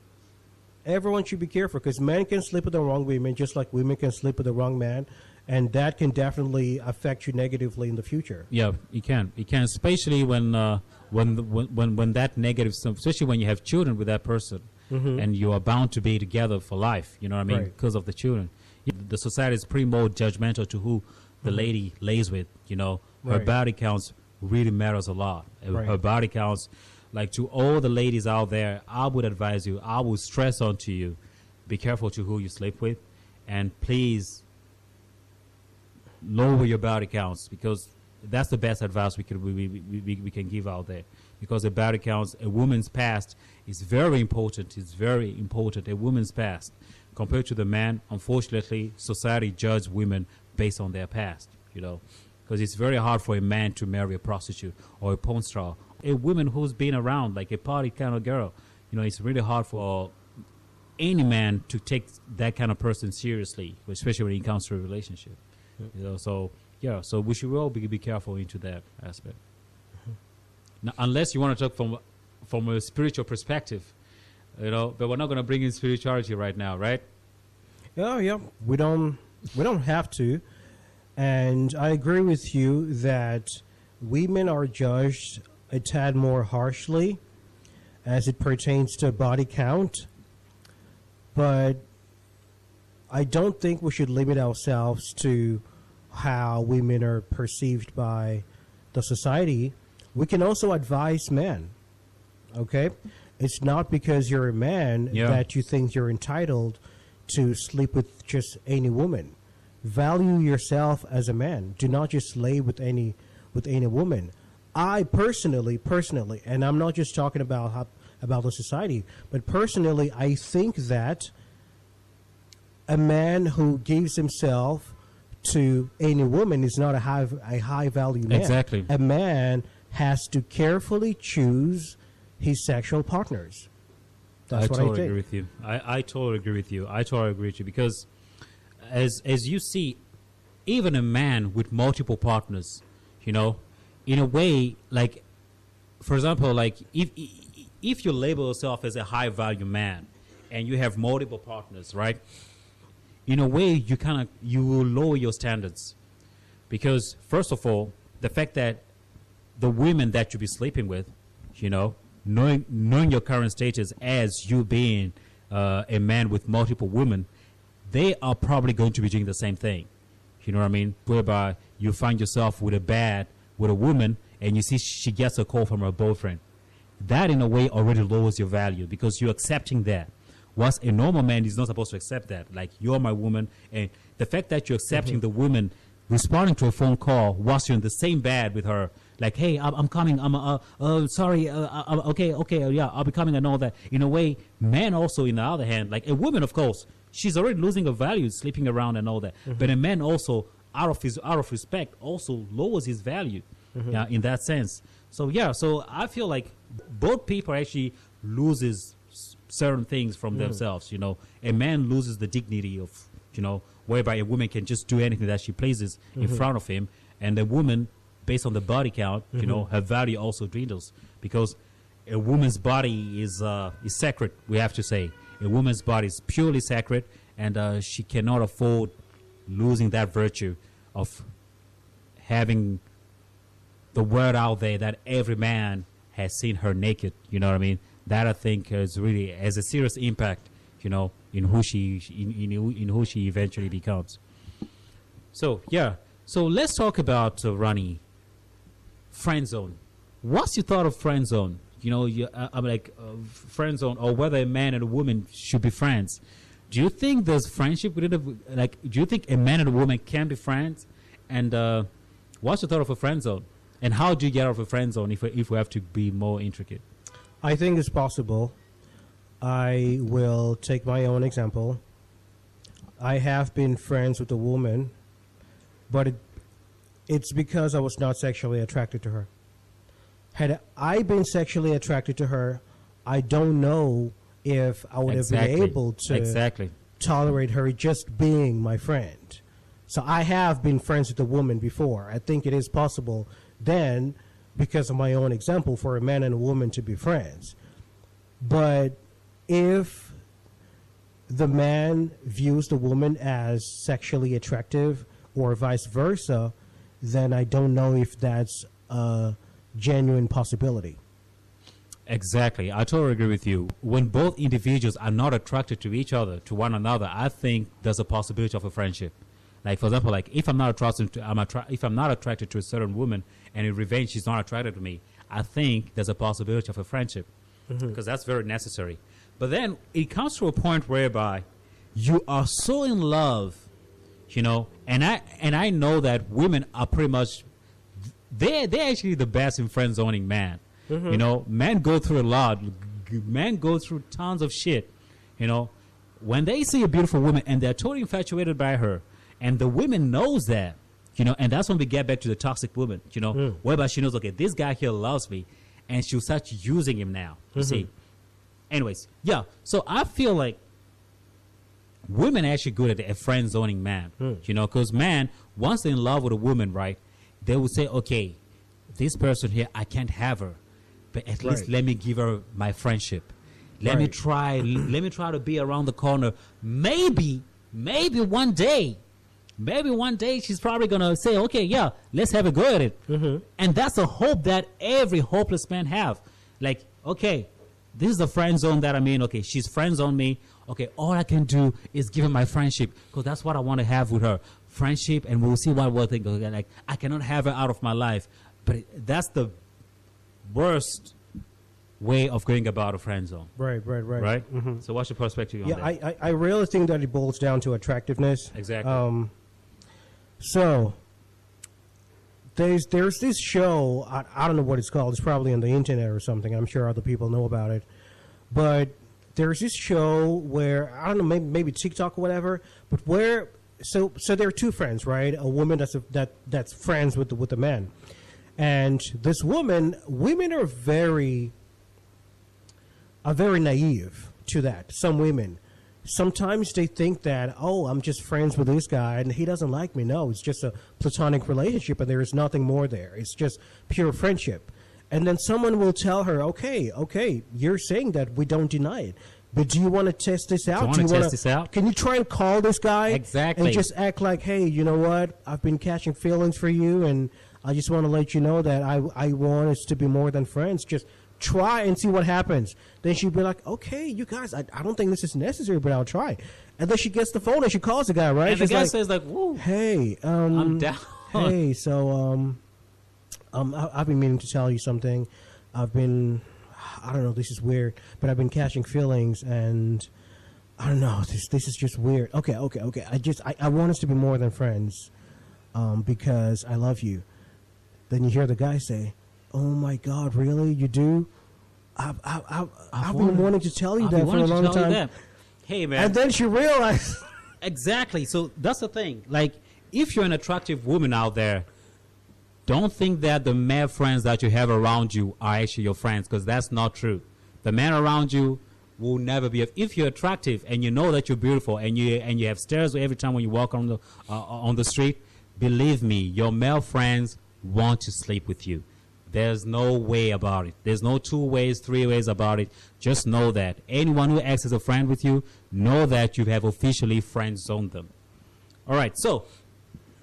Everyone should be careful because men can sleep with the wrong women just like women can sleep with the wrong man. And that can definitely affect you negatively in the future. Yeah, it can. It can, especially when that negative stuff, especially when you have children with that person, and you are bound to be together for life. You know what I mean? Right. Because of the children, the society is pretty more judgmental to who the lady lays with. You know, her Right. body counts really matters a lot. Right. Her body counts, like to all the ladies out there, I would advise you. I would stress onto you, be careful to who you sleep with, and please lower your body counts, because that's the best advice we can give out there. Because the body counts, a woman's past is very important. It's very important. A woman's past compared to the man. Unfortunately, society judges women based on their past. You know, because it's very hard for a man to marry a prostitute or a porn star, a woman who's been around like a party kind of girl. You know, it's really hard for any man to take that kind of person seriously, especially when it comes to a relationship. You know, so yeah, so we should all be careful into that aspect. Now, unless you want to talk from a spiritual perspective, you know, but we're not going to bring in spirituality right now, right? Yeah. We don't have to. And I agree with you that women are judged a tad more harshly as it pertains to body count. But I don't think we should limit ourselves to how women are perceived by the society. We can also advise men, okay? It's not because you're a man that you think you're entitled to sleep with just any woman. Value yourself as a man. Do not just lay with any woman. I personally, and I'm not just talking about the society, but personally, I think that a man who gives himself to any woman is not a high value man. Exactly. A man has to carefully choose his sexual partners. That's what I think. Agree with you. I totally agree with you. I totally agree with you, because as you see, even a man with multiple partners, you know, in a way, like, for example, like if you label yourself as a high value man and you have multiple partners, right? In a way, you will lower your standards, because first of all, the fact that the women that you be sleeping with, you know, knowing your current status as you being a man with multiple women, they are probably going to be doing the same thing. You know what I mean? Whereby you find yourself with a woman and you see she gets a call from her boyfriend. That in a way already lowers your value, because you're accepting that. Whilst a normal man is not supposed to accept that. Like, you're my woman, and the fact that you're accepting the woman responding to a phone call whilst you're in the same bed with her, like, hey, I'm coming, sorry, okay, yeah, I'll be coming and all that. In a way, men also, in the other hand, like a woman, of course, she's already losing her value sleeping around and all that. But a man also, out of respect, also lowers his value in that sense. So, yeah, so I feel like both people actually loses certain things from themselves. You know, a man loses the dignity of, you know, whereby a woman can just do anything that she pleases in front of him, and a woman, based on the body count, you know, her value also dwindles, because a woman's body is sacred. We have to say a woman's body is purely sacred, and she cannot afford losing that virtue of having the word out there that every man has seen her naked. You know what I mean? That I think is really has a serious impact. You know, in who she in who she eventually becomes. So yeah. So let's talk about Ronnie. Friend zone. What's your thought of friend zone? You know, I'm like friend zone, or whether a man and a woman should be friends. Do you think there's friendship within do you think a man and a woman can be friends? And what's your thought of a friend zone? And how do you get out of a friend zone if we have to be more intricate? I think it's possible. I will take my own example. I have been friends with a woman, but it's because I was not sexually attracted to her. Had I been sexually attracted to her, I don't know if I would have been able to tolerate her just being my friend. So I have been friends with a woman before. I think it is possible then, because of my own example, for a man and a woman to be friends. But if the man views the woman as sexually attractive or vice versa, then I don't know if that's a genuine possibility. Exactly. I totally agree with you. When both individuals are not attracted to each other, to one another, I think there's a possibility of a friendship. Like, for example, like if I'm not attracted to a certain woman and in revenge she's not attracted to me, I think there's a possibility of a friendship because that's very necessary. But then it comes to a point whereby you are so in love, you know, and I know that women are pretty much they're actually the best in friend zoning man. You know, men go through a lot. Men go through tons of shit. You know, when they see a beautiful woman and they're totally infatuated by her, and the woman knows that, you know, and that's when we get back to the toxic woman, you know, whereby she knows, okay, this guy here loves me, and she'll start using him now. You see. Anyways, yeah. So I feel like women are actually good at a friend zoning man, you know, because man, once they're in love with a woman, right, they will say, okay, this person here, I can't have her, but at least let me give her my friendship. Let me try to be around the corner. Maybe one day she's probably going to say, okay, yeah, let's have a go at it. And that's a hope that every hopeless man have. Like, okay, this is the friend zone that I'm in. Okay, she's friends on me. Okay, all I can do is give her my friendship because that's what I want to have with her. Friendship, and we'll see what we'll think. Like, I cannot have her out of my life. But that's the worst way of going about a friend zone. Right? So what's your perspective on that? I really think that it boils down to attractiveness. Exactly. So there's this show, I don't know what it's called. It's probably on the internet or something. I'm sure other people know about it. But there's this show where, I don't know, maybe TikTok or whatever, but where, so there are two friends, right? A woman that's friends with the man. And this women are very naive to that. Some women, sometimes they think that, oh, I'm just friends with this guy and he doesn't like me. No, it's just a platonic relationship and there is nothing more there. It's just pure friendship. And then someone will tell her, okay, you're saying that, we don't deny it. But do you want to test this out? Do you want to test this out? Can you try and call this guy? Exactly. And just act like, hey, you know what? I've been catching feelings for you and I just want to let you know that I want us to be more than friends. Just try and see what happens. Then she'd be like, okay, you guys, I don't think this is necessary, but I'll try. And then she gets the phone and she calls the guy, right? And the guy says like, whoa, hey, I'm down. Hey, so I've been meaning to tell you something. I don't know, this is weird, but I've been catching feelings and I don't know, this is just weird. Okay. I want us to be more than friends because I love you. Then you hear the guy say, oh my God, really? You do? I've been wanting to tell you that for a long time. Hey, man. And then she realized. Exactly. So that's the thing. Like, if you're an attractive woman out there, don't think that the male friends that you have around you are actually your friends, because that's not true. The men around you will never be. If you're attractive and you know that you're beautiful and you have stares every time when you walk on the street, believe me, your male friends want to sleep with you. There's no way about it. There's no 2 ways, 3 ways about it. Just know that anyone who acts as a friend with you, know that you have officially friend zoned them. All right. So,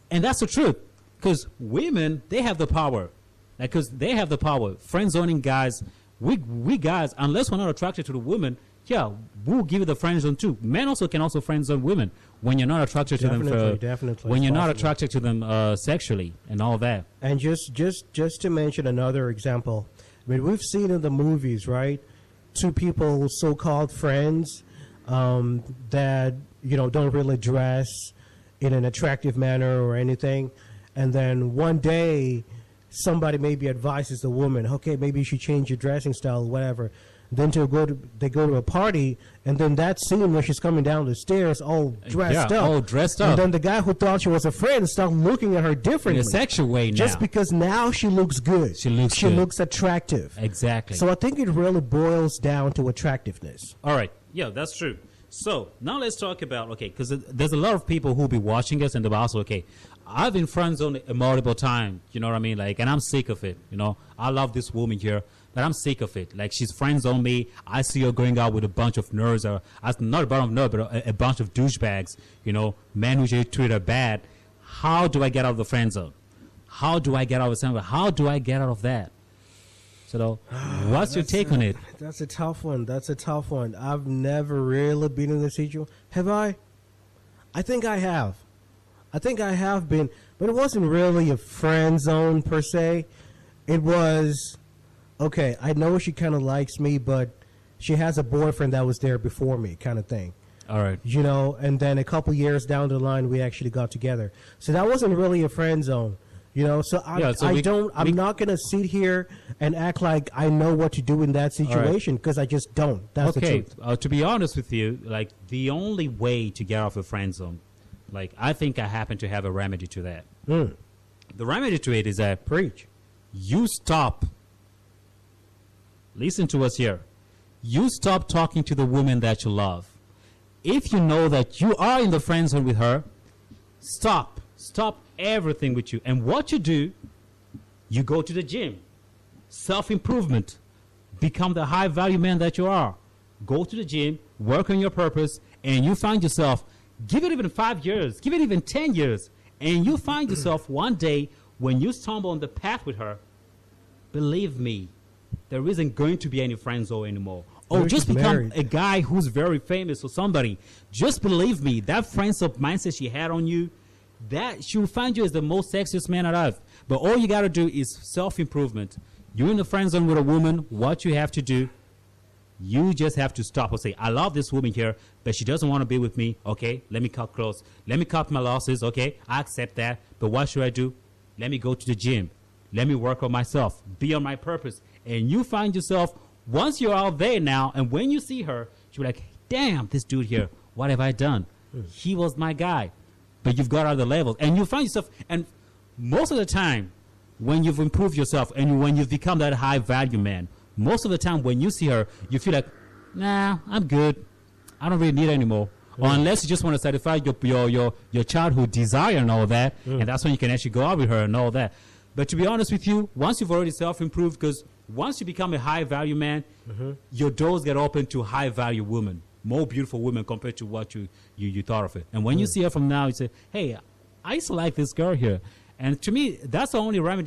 and that's the truth. because women, they have the power. Because they have the power. Friend zoning guys, we guys, unless we're not attracted to the woman, yeah, we'll give you the friend zone too. Men also can also friend zone women when you're not attracted to them. Definitely. When it's you're not possible. attracted to them sexually and all that. And just to mention another example, I mean, we've seen in the movies, right? Two people, so-called friends, that don't really dress in an attractive manner or anything, and then one day somebody maybe advises the woman, okay, maybe you should change your dressing style, whatever. Then they go to a party, and then that scene where she's coming down the stairs all dressed up. all dressed up. And then the guy who thought she was a friend started looking at her differently. In a sexual way now. Just because now she looks good. She looks good. looks attractive. Exactly. So I think it really boils down to attractiveness. All right. Yeah, that's true. So now let's talk about, okay, because there's a lot of people who'll be watching us and they'll also, okay, I've been friend zoned multiple times, you know what I mean? Like, and I'm sick of it, I love this woman here, but I'm sick of it. Like, she's friend zoned me. I see her going out with a bunch of nerds, or not a bunch of nerds, but a bunch of douchebags, men who just treat her bad. How do I get out of the friend zone? How do I get out of the friend zone? How do I get out of that? So, what's your take on it? That's a tough one. I've never really been in this situation. Have I? I think I have. Been, but it wasn't really a friend zone per se. It was, okay, I know she kind of likes me, but she has a boyfriend that was there before me, kind of thing. All right. And then a couple years down the line, we actually got together. So that wasn't really a friend zone. So I'm not going to sit here and act like I know what to do in that situation, because I just don't. That's the truth. To be honest with you, like, the only way to get off a friend zone, like, I think I happen to have a remedy to that. The remedy to it is that Preach. you stop. Listen to us here. You stop talking to the woman that you love. If you know that you are in the friend zone with her, stop everything with you. And what you do, you go to the gym. Self-improvement. Become the high-value man that you are. Go to the gym, work on your purpose, and you find yourself, give it even 5 years, give it even 10 years, and you find yourself one day when you stumble on the path with her, believe me, there isn't going to be any friend zone anymore. Or just become a guy who's very famous or somebody. Just believe me, that friend zone mindset she had on you, that she'll find you as the most sexiest man alive. But all you got to do is self-improvement. You're in the friend zone with a woman. What you have to do, you just have to stop and say, I love this woman here, but she doesn't want to be with me. Okay, let me cut close. Let me cut my losses. Okay, I accept that. But what should I do? Let me go to the gym. Let me work on myself. Be on my purpose. And you find yourself, once you're out there now, and when you see her, you're like, damn, this dude here, what have I done? He was my guy. But you've got other levels, and you find yourself, and most of the time, when you've improved yourself and when you've become that high value man, most of the time when you see her, you feel like, nah, I'm good. I don't really need her anymore. Or unless you just want to satisfy your childhood desire and all that, and that's when you can actually go out with her and all that. But to be honest with you, once you've already self-improved, because once you become a high value man, your doors get open to high value women. More beautiful women compared to what you thought of it. And when you see her from now, you say, hey, I used to like this girl here. And to me, that's the only remedy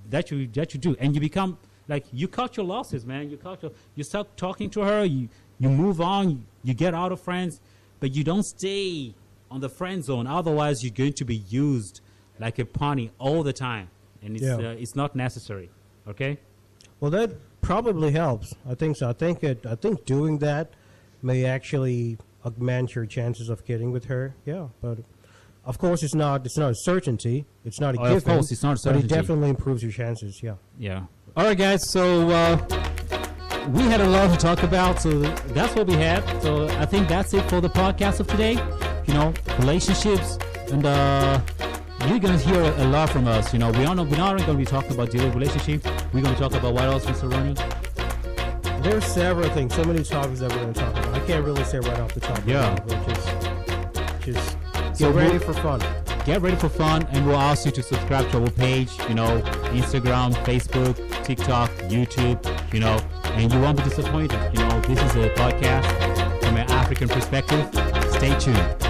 that you do. And you become, like, you cut your losses, man. You start talking to her, you move on, you get out of friends, but you don't stay on the friend zone. Otherwise, you're going to be used like a pony all the time. And it's not necessary. Okay? Well, that probably helps. I think so. I think doing that may actually augment your chances of getting with her. Yeah, but of course it's not a certainty. It's not a given. Of course, it's not a certainty. But it definitely improves your chances. Yeah. Yeah. All right, guys. So we had a lot to talk about. So that's what we had. So I think that's it for the podcast of today. Relationships, and you're gonna hear a lot from us. We're not going to be talking about daily relationships. We're going to talk about what else, Mr. Ronnie? There's several things, so many topics that we're going to talk about. I can't really say right off the top. Yeah. Just get ready for fun. Get ready for fun, and we'll ask you to subscribe to our page, Instagram, Facebook, TikTok, YouTube, and you won't be disappointed. This is a podcast from an African perspective. Stay tuned.